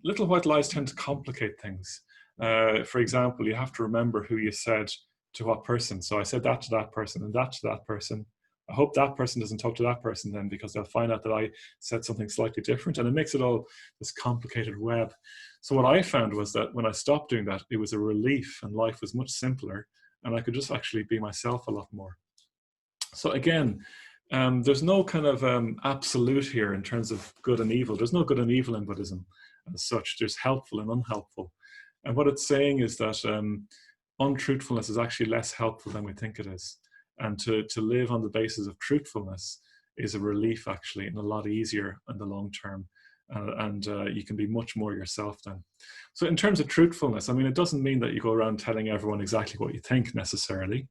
Little white lies tend to complicate things. For example, you have to remember who you said to what person. So I said that to that person and that to that person. I hope that person doesn't talk to that person then, because they'll find out that I said something slightly different, and it makes it all this complicated web. So what I found was that when I stopped doing that, it was a relief and life was much simpler, and I could just actually be myself a lot more. So again, there's no kind of absolute here in terms of good and evil. There's no good and evil in Buddhism as such. There's helpful and unhelpful. And what it's saying is that untruthfulness is actually less helpful than we think it is. And to live on the basis of truthfulness is a relief, actually, and a lot easier in the long term. And you can be much more yourself then. So in terms of truthfulness, I mean, it doesn't mean that you go around telling everyone exactly what you think necessarily.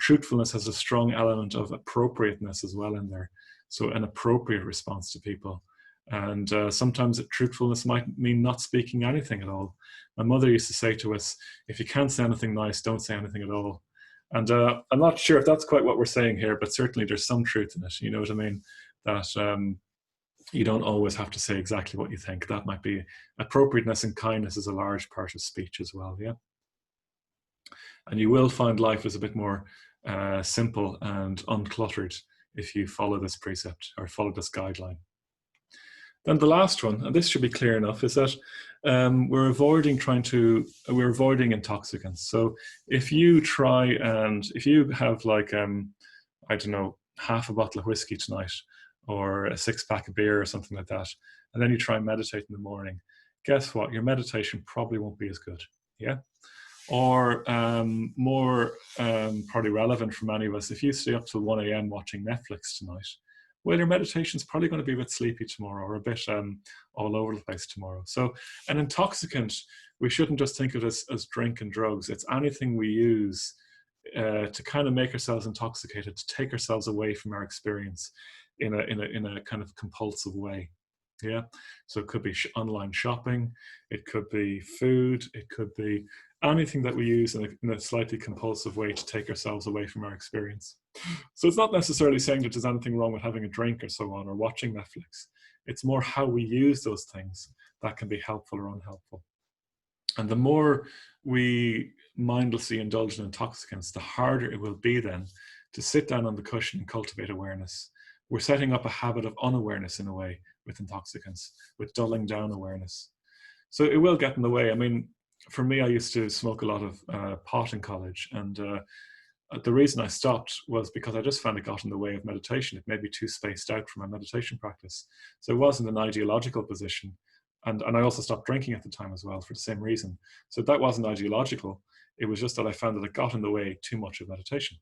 Truthfulness has a strong element of appropriateness as well in there. So an appropriate response to people. And sometimes truthfulness might mean not speaking anything at all. My mother used to say to us, if you can't say anything nice, don't say anything at all. And I'm not sure if that's quite what we're saying here, but certainly there's some truth in it. You know what I mean? That you don't always have to say exactly what you think. That might be appropriateness, and kindness is a large part of speech as well, yeah? And you will find life is a bit more simple and uncluttered if you follow this precept or follow this guideline. Then the last one, and this should be clear enough, is that we're avoiding intoxicants. So if you if you have like, I don't know, half a bottle of whiskey tonight, or a 6-pack of beer or something like that, and then you try and meditate in the morning, guess what? Your meditation probably won't be as good, yeah? Or more probably relevant for many of us, if you stay up till 1 a.m. watching Netflix tonight, well, your meditation is probably going to be a bit sleepy tomorrow, or a bit all over the place tomorrow. So an intoxicant, we shouldn't just think of it as drink and drugs. It's anything we use to kind of make ourselves intoxicated, to take ourselves away from our experience in a kind of compulsive way. Yeah, so it could be online shopping, it could be food, it could be anything that we use in a slightly compulsive way to take ourselves away from our experience. So it's not necessarily saying that there's anything wrong with having a drink or so on, or watching Netflix. It's more how we use those things that can be helpful or unhelpful. And the more we mindlessly indulge in intoxicants, the harder it will be then to sit down on the cushion and cultivate awareness. We're setting up a habit of unawareness in a way with intoxicants, with dulling down awareness. So it will get in the way. I mean, for me, I used to smoke a lot of pot in college, and the reason I stopped was because I just found it got in the way of meditation. It made me too spaced out for my meditation practice. So it wasn't an ideological position. And I also stopped drinking at the time as well for the same reason. So that wasn't ideological. It was just that I found that it got in the way too much of meditation.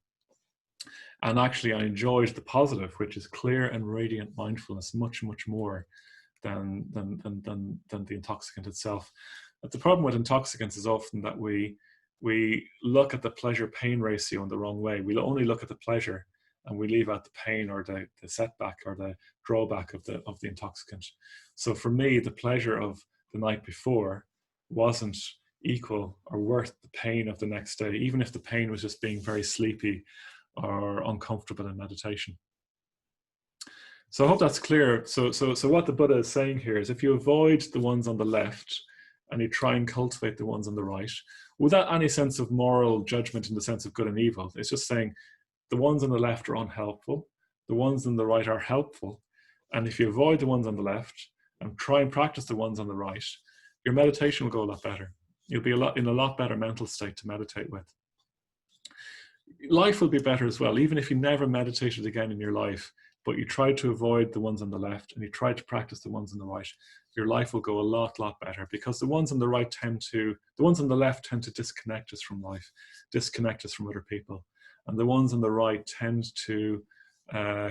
And actually, I enjoyed the positive, which is clear and radiant mindfulness, much, much more than the intoxicant itself. But the problem with intoxicants is often that we look at the pleasure-pain ratio in the wrong way. We'll only look at the pleasure, and we leave out the pain or the setback or the drawback of the intoxicant. So for me, the pleasure of the night before wasn't equal or worth the pain of the next day, even if the pain was just being very sleepy or uncomfortable in meditation. So I hope that's clear. So what the Buddha is saying here is, if you avoid the ones on the left and you try and cultivate the ones on the right, without any sense of moral judgment in the sense of good and evil, it's just saying the ones on the left are unhelpful, the ones on the right are helpful. And if you avoid the ones on the left and try and practice the ones on the right, your meditation will go a lot better. You'll be in a lot better mental state to meditate with. Life will be better as well, even if you never meditated again in your life, but you try to avoid the ones on the left and you try to practice the ones on the right, your life will go a lot better, because the ones on the left tend to disconnect us from life, disconnect us from other people. And the ones on the right tend to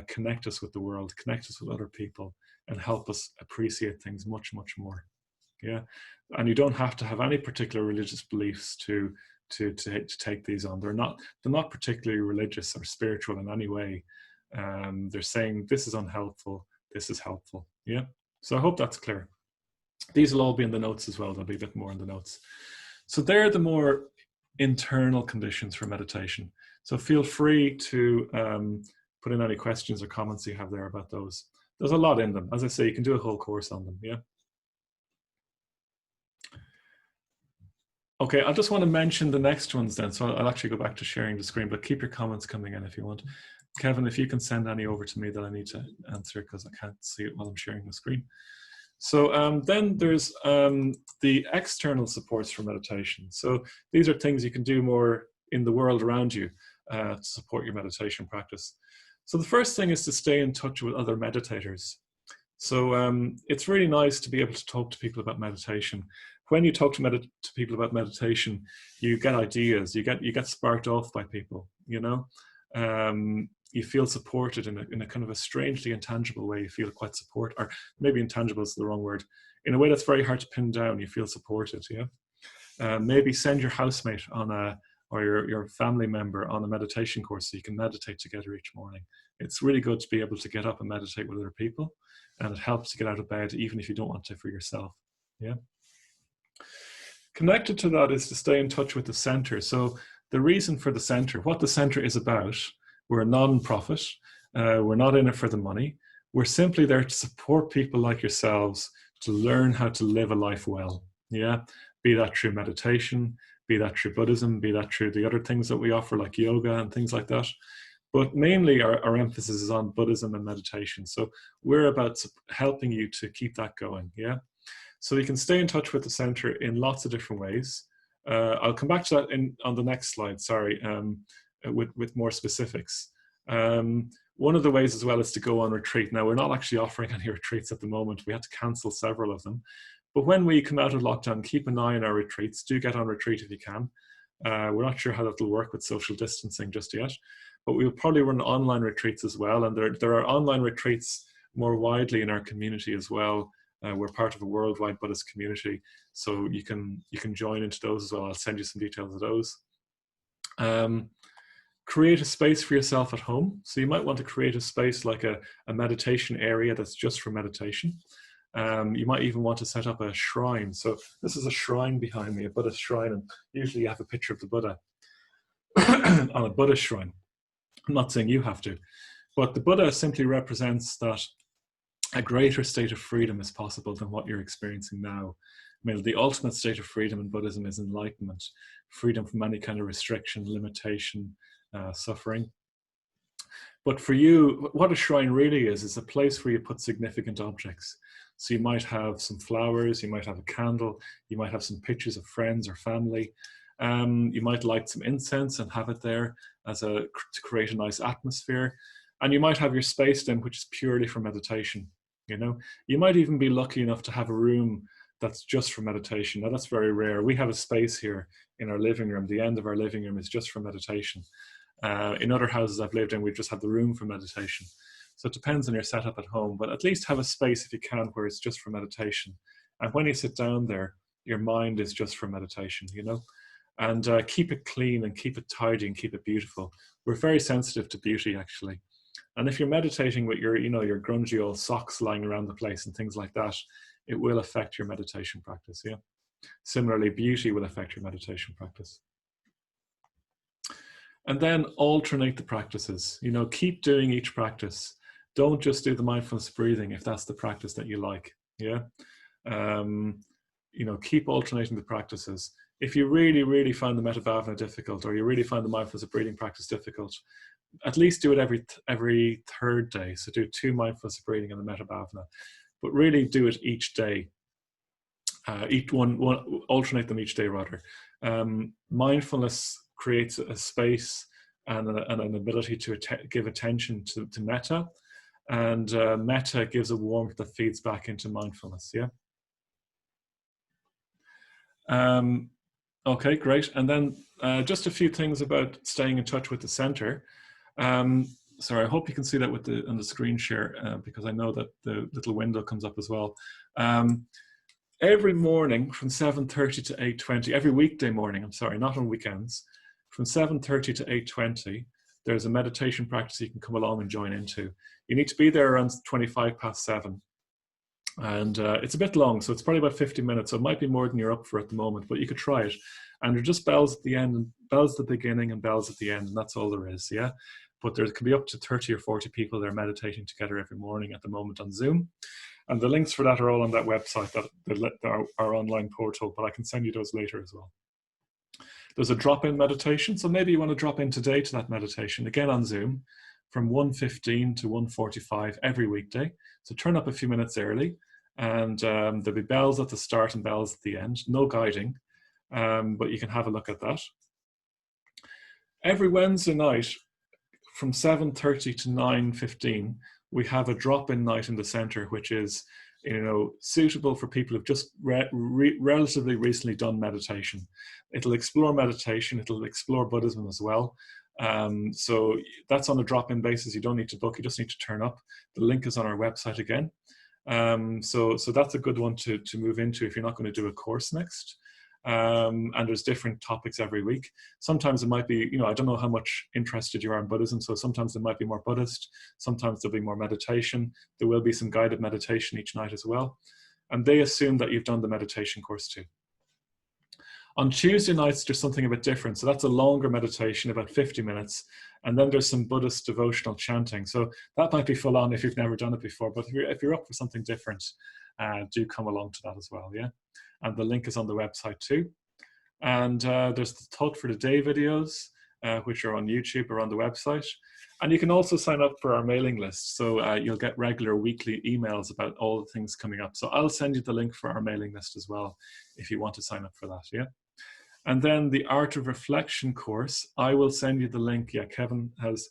connect us with the world, connect us with other people, and help us appreciate things much, much more. Yeah. And you don't have to have any particular religious beliefs to take these on. They're not particularly religious or spiritual in any way. They're saying this is unhelpful, this is helpful. Yeah. So I hope that's clear. These will all be in the notes as well. There'll be a bit more in the notes. So they're the more internal conditions for meditation. So feel free to put in any questions or comments you have there about those. There's a lot in them. As I say, you can do a whole course on them. Yeah. Okay, I just want to mention the next ones then. So I'll actually go back to sharing the screen, but keep your comments coming in if you want. Kevin, if you can send any over to me that I need to answer, because I can't see it while I'm sharing the screen. So then there's the external supports for meditation. So these are things you can do more in the world around you to support your meditation practice. So the first thing is to stay in touch with other meditators. So it's really nice to be able to talk to people about meditation. When you talk to people about meditation, you get ideas, you get sparked off by people, you know. You feel supported in a kind of a strangely intangible way. You feel quite supported, or maybe intangible is the wrong word. In a way that's very hard to pin down, you feel supported, yeah. Maybe send your housemate or your family member on a meditation course so you can meditate together each morning. It's really good to be able to get up and meditate with other people, and it helps to get out of bed even if you don't want to for yourself, yeah. Connected to that is to stay in touch with the centre. So the reason for the centre, what the centre is about, we're a non-profit, we're not in it for the money. We're simply there to support people like yourselves to learn how to live a life well, yeah? Be that through meditation, be that through Buddhism, be that through the other things that we offer like yoga and things like that. But mainly our emphasis is on Buddhism and meditation. So we're about helping you to keep that going, yeah? So you can stay in touch with the centre in lots of different ways. I'll come back to that on the next slide, sorry, with more specifics. One of the ways as well is to go on retreat. Now, we're not actually offering any retreats at the moment. We had to cancel several of them. But when we come out of lockdown, keep an eye on our retreats. Do get on retreat if you can. We're not sure how that'll work with social distancing just yet, but we'll probably run online retreats as well. And there are online retreats more widely in our community as well. We're part of a worldwide Buddhist community, so you can join into those as well. I'll send you some details of those. Create a space for yourself at home. So you might want to create a space like a meditation area that's just for meditation. You might even want to set up a shrine. So this is a shrine behind me, a Buddhist shrine, and usually you have a picture of the Buddha on a Buddhist shrine. I'm not saying you have to, but the Buddha simply represents that a greater state of freedom is possible than what you're experiencing now. I mean, the ultimate state of freedom in Buddhism is enlightenment, freedom from any kind of restriction, limitation, suffering. But for you, what a shrine really is a place where you put significant objects. So you might have some flowers, you might have a candle, you might have some pictures of friends or family. You might light some incense and have it there to create a nice atmosphere. And you might have your space then, which is purely for meditation. You know, you might even be lucky enough to have a room that's just for meditation. Now that's very rare. We have a space here in our living room. The end of our living room is just for meditation. In other houses I've lived in, we've just had the room for meditation. So it depends on your setup at home, but at least have a space if you can where it's just for meditation. And when you sit down there, your mind is just for meditation, you know, and keep it clean and keep it tidy and keep it beautiful. We're very sensitive to beauty, actually. And if you're meditating with your, you know, your grungy old socks lying around the place and things like that, it will affect your meditation practice, yeah. Similarly, beauty will affect your meditation practice. And then alternate the practices, you know, keep doing each practice. Don't just do the mindfulness breathing if that's the practice that you like, yeah. You know, keep alternating the practices. If you really, really find the Metta Bhavana difficult, or you really find the mindfulness of breathing practice difficult, at least do it every third day. So do 2 mindfulness of breathing and the Metta Bhavana, but really do it each day. Each one alternate them each day rather. Mindfulness creates a space and an ability to give attention to metta, and metta gives a warmth that feeds back into mindfulness, yeah. Okay, great. And then just a few things about staying in touch with the center. Sorry, I hope you can see that with on the screen share, because I know that the little window comes up as well. Every morning from 7:30 to 8:20, every weekday morning, I'm sorry, not on weekends, from 7:30 to 8:20, there's a meditation practice you can come along and join into. You need to be there around 7:25. And it's a bit long, so it's probably about 50 minutes, so it might be more than you're up for at the moment, but you could try it. And there are just bells at the end, and bells at the beginning and bells at the end, and that's all there is, yeah? But there can be up to 30 or 40 people there meditating together every morning at the moment on Zoom. And the links for that are all on that website, our online portal, but I can send you those later as well. There's a drop-in meditation, so maybe you want to drop in today to that meditation, again on Zoom, from 1:15 to 1:45 every weekday. So turn up a few minutes early, and there'll be bells at the start and bells at the end, no guiding, but you can have a look at that. Every Wednesday night from 7:30 to 9:15, we have a drop-in night in the center, which is, you know, suitable for people who've just relatively recently done meditation. It'll explore meditation, it'll explore Buddhism as well. So that's on a drop-in basis. You don't need to book, you just need to turn up. The link is on our website again. So that's a good one to move into if you're not going to do a course next. And there's different topics every week. Sometimes it might be, you know, I don't know how much interested you are in Buddhism, so sometimes it might be more Buddhist, sometimes there'll be more meditation. There will be some guided meditation each night as well. And they assume that you've done the meditation course too. On Tuesday nights, there's something a bit different. So that's a longer meditation, about 50 minutes. And then there's some Buddhist devotional chanting. So that might be full on if you've never done it before, but if you're up for something different, do come along to that as well, yeah? And the link is on the website too. And there's the Thought for the Day videos, which are on YouTube or on the website. And you can also sign up for our mailing list. So you'll get regular weekly emails about all the things coming up. So I'll send you the link for our mailing list as well, if you want to sign up for that, yeah? And then the Art of Reflection course, I will send you the link. Yeah, Kevin has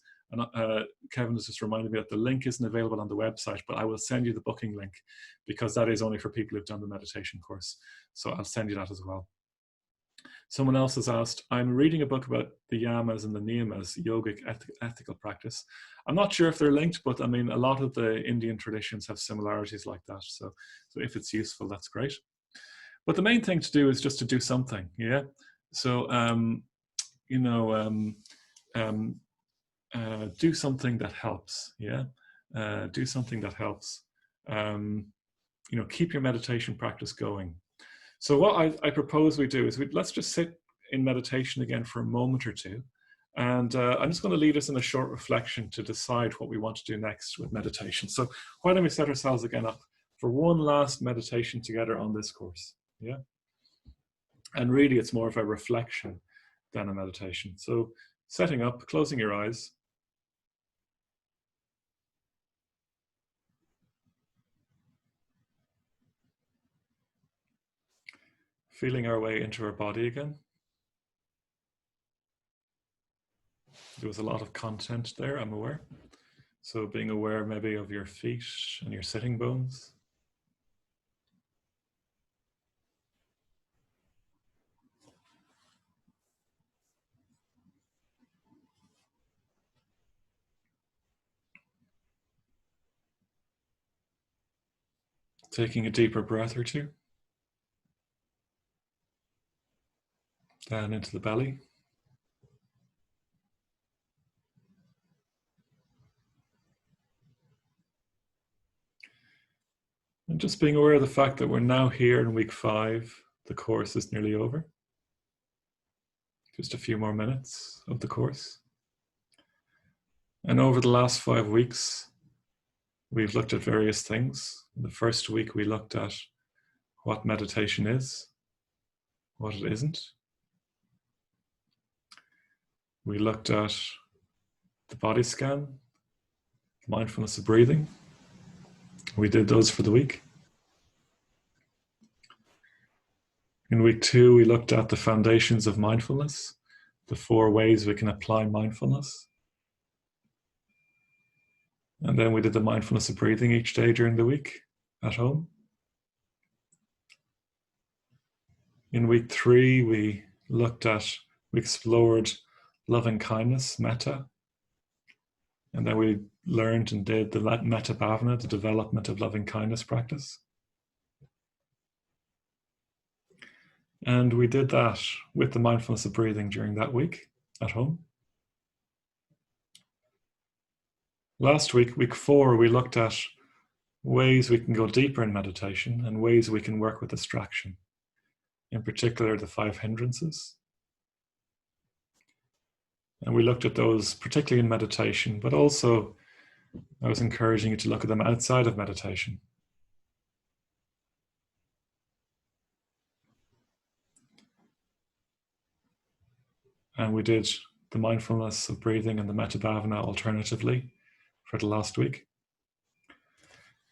just reminded me that the link isn't available on the website, but I will send you the booking link because that is only for people who've done the meditation course. So I'll send you that as well. Someone else has asked, I'm reading a book about the yamas and the niyamas, yogic ethical practice. I'm not sure if they're linked, but I mean, a lot of the Indian traditions have similarities like that. So if it's useful, that's great. But the main thing to do is just to do something, yeah? So, you know, do something that helps, yeah? Do something that helps. You know, keep your meditation practice going. So what I propose we do is let's just sit in meditation again for a moment or two. And I'm just going to lead us in a short reflection to decide what we want to do next with meditation. So why don't we set ourselves again up for one last meditation together on this course, yeah? And really it's more of a reflection than a meditation. So setting up, closing your eyes. Feeling our way into our body again. There was a lot of content there, I'm aware. So being aware maybe of your feet and your sitting bones. Taking a deeper breath or two. Down into the belly. And just being aware of the fact that we're now here in week 5. The course is nearly over. Just a few more minutes of the course. And over the last 5 weeks, we've looked at various things. The first week we looked at what meditation is, what it isn't. We looked at the body scan, mindfulness of breathing. We did those for the week. In week 2, we looked at the foundations of mindfulness, the 4 ways we can apply mindfulness. And then we did the mindfulness of breathing each day during the week at home. In week 3, we explored loving kindness, metta. And then we learned and did the metta bhavana, the development of loving kindness practice. And we did that with the mindfulness of breathing during that week at home. Last week, week 4, we looked at ways we can go deeper in meditation and ways we can work with distraction. In particular, the 5 hindrances. And we looked at those particularly in meditation, but also I was encouraging you to look at them outside of meditation. And we did the mindfulness of breathing and the metta bhavana alternatively for the last week.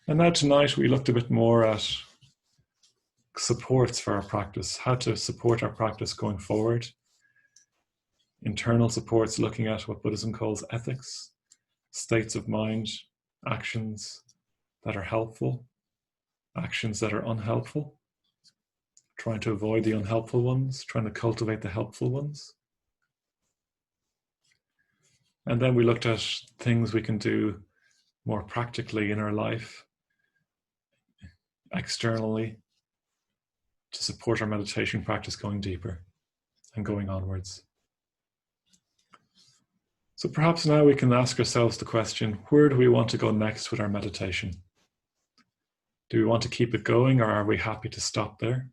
And now tonight we looked a bit more at supports for our practice, how to support our practice going forward. Internal supports, looking at what Buddhism calls ethics, states of mind, actions that are helpful, actions that are unhelpful, trying to avoid the unhelpful ones, trying to cultivate the helpful ones. And then we looked at things we can do more practically in our life, externally, to support our meditation practice going deeper and going onwards. So perhaps now we can ask ourselves the question, where do we want to go next with our meditation? Do we want to keep it going, or are we happy to stop there?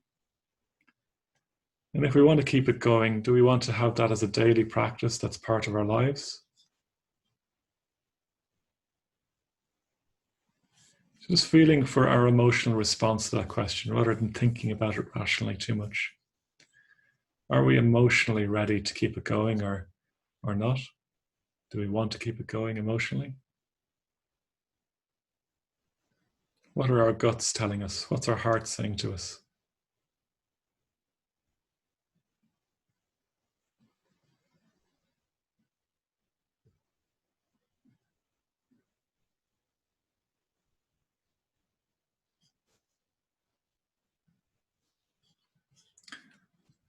And if we want to keep it going, do we want to have that as a daily practice that's part of our lives? Just feeling for our emotional response to that question rather than thinking about it rationally too much. Are we emotionally ready to keep it going or not? Do we want to keep it going emotionally? What are our guts telling us? What's our heart saying to us?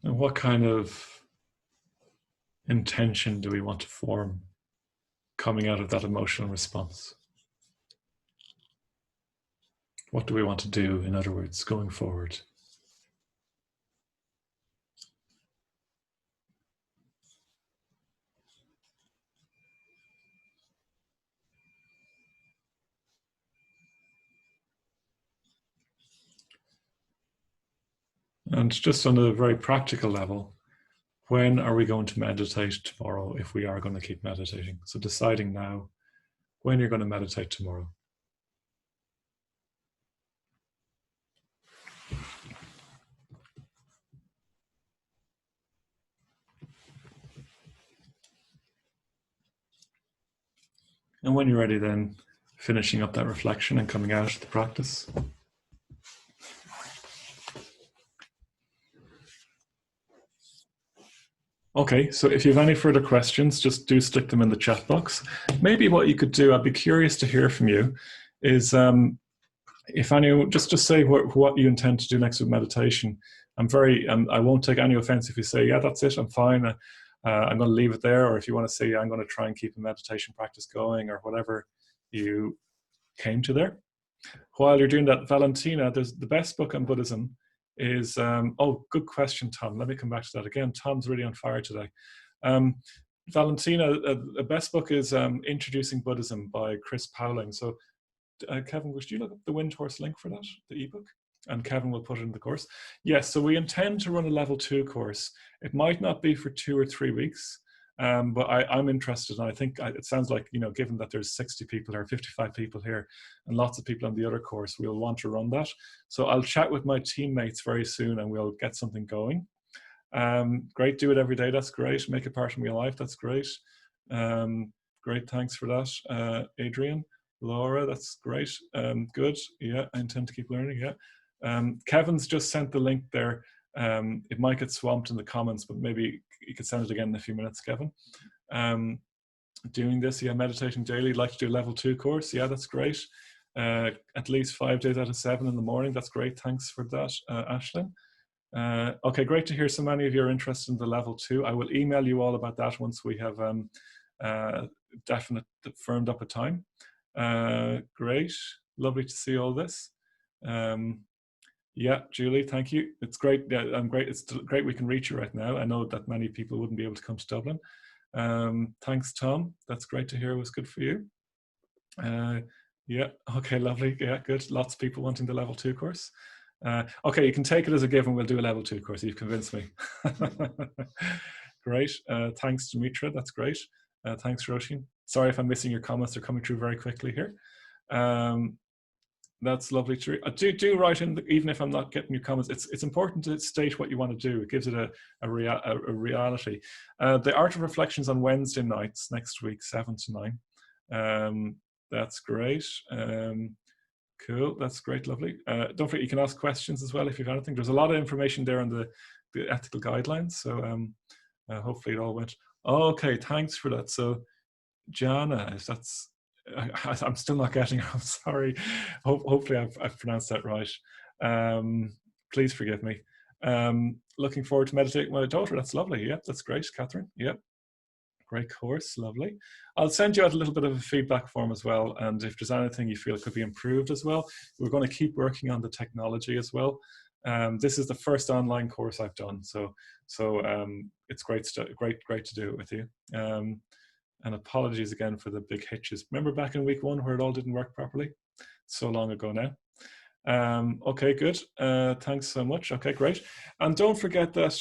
And what kind of intention do we want to form coming out of that emotional response? What do we want to do, in other words, going forward? And just on a very practical level, when are we going to meditate tomorrow if we are going to keep meditating? So deciding now when you're going to meditate tomorrow. And when you're ready, then finishing up that reflection and coming out of the practice. Okay, so if you have any further questions, just do stick them in the chat box. Maybe what you could do, I'd be curious to hear from you, is if anyone, just say what you intend to do next with meditation. I won't take any offense if you say, yeah, that's it, I'm fine. I'm going to leave it there. Or if you want to say, I'm going to try and keep a meditation practice going, or whatever you came to there. While you're doing that, Valentina, there's the best book on Buddhism is, oh, good question, Tom. Let me come back to that again. Tom's really on fire today. Valentina, the best book is Introducing Buddhism by Chris Powling. So Kevin, would you look up the Wind Horse link for that, the ebook? And Kevin will put it in the course. Yes, so we intend to run a level 2 course. It might not be for 2 or 3 weeks, but I'm interested, and I think it sounds like, you know, given that there's 60 people or 55 people here and lots of people on the other course, we'll want to run that. So I'll chat with my teammates very soon and we'll get something going. Great, do it every day, that's great. Make it part of my life, that's great. Great, thanks for that, Adrian. Laura, that's great. Good, yeah, I intend to keep learning, yeah. Kevin's just sent the link there. It might get swamped in the comments, but maybe you could send it again in a few minutes, Kevin. Doing this, yeah, meditating daily, like to do a level 2 course, yeah, that's great. At least 5 days out of 7 in the morning, that's great, thanks for that, Ashlyn. Okay, great to hear so many of you are interested in the level 2. I will email you all about that once we have definite firmed up a time. Great, lovely to see all this. Yeah, Julie, thank you. It's great. Yeah, I'm great. It's great we can reach you right now. I know that many people wouldn't be able to come to Dublin. Thanks, Tom. That's great to hear. It was good for you. Yeah, okay, lovely. Yeah, good. Lots of people wanting the level 2 course. Okay, you can take it as a given. We'll do a level 2 course. You've convinced me. Great. Thanks, Dimitra. That's great. Thanks, Roshin. Sorry if I'm missing your comments. They're coming through very quickly here. That's lovely to read. Do write in, even if I'm not getting your comments. It's important to state what you want to do. It gives it a reality. The Art of Reflections on Wednesday nights next week, 7 to 9. That's great. Cool. That's great. Lovely. Don't forget, you can ask questions as well if you've anything. There's a lot of information there on the ethical guidelines. So hopefully it all went. Okay. Thanks for that. So Jana, if that's. I'm still not getting it. I'm sorry. Hopefully I've pronounced that right. Please forgive me. Looking forward to meditating with my daughter. That's lovely. Yep, that's great, Catherine. Yep, great course. Lovely. I'll send you out a little bit of a feedback form as well. And if there's anything you feel could be improved as well, we're going to keep working on the technology as well. This is the first online course I've done, so it's great to do it with you. And apologies again for the big hitches. Remember back in week 1 where it all didn't work properly? So long ago now. Okay, good. Thanks so much. Okay, great. And don't forget that,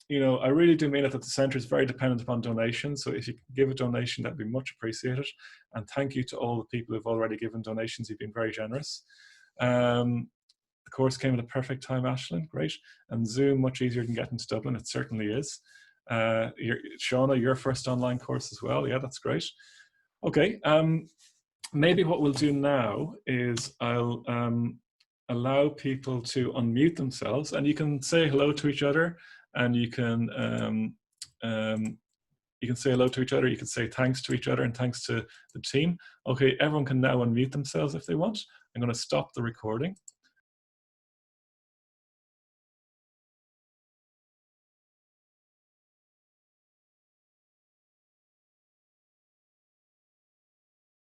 you know, I really do mean it that the centre is very dependent upon donations. So if you can give a donation, that'd be much appreciated. And thank you to all the people who've already given donations. You've been very generous. The course came at a perfect time, Ashlyn. Great. And Zoom, much easier than getting to Dublin. It certainly is. Shauna, your first online course as well. Yeah, that's great. Okay, maybe what we'll do now is I'll allow people to unmute themselves, and you can say hello to each other, and you can say hello to each other, you can say thanks to each other and thanks to the team. Okay, everyone can now unmute themselves if they want. I'm going to stop the recording.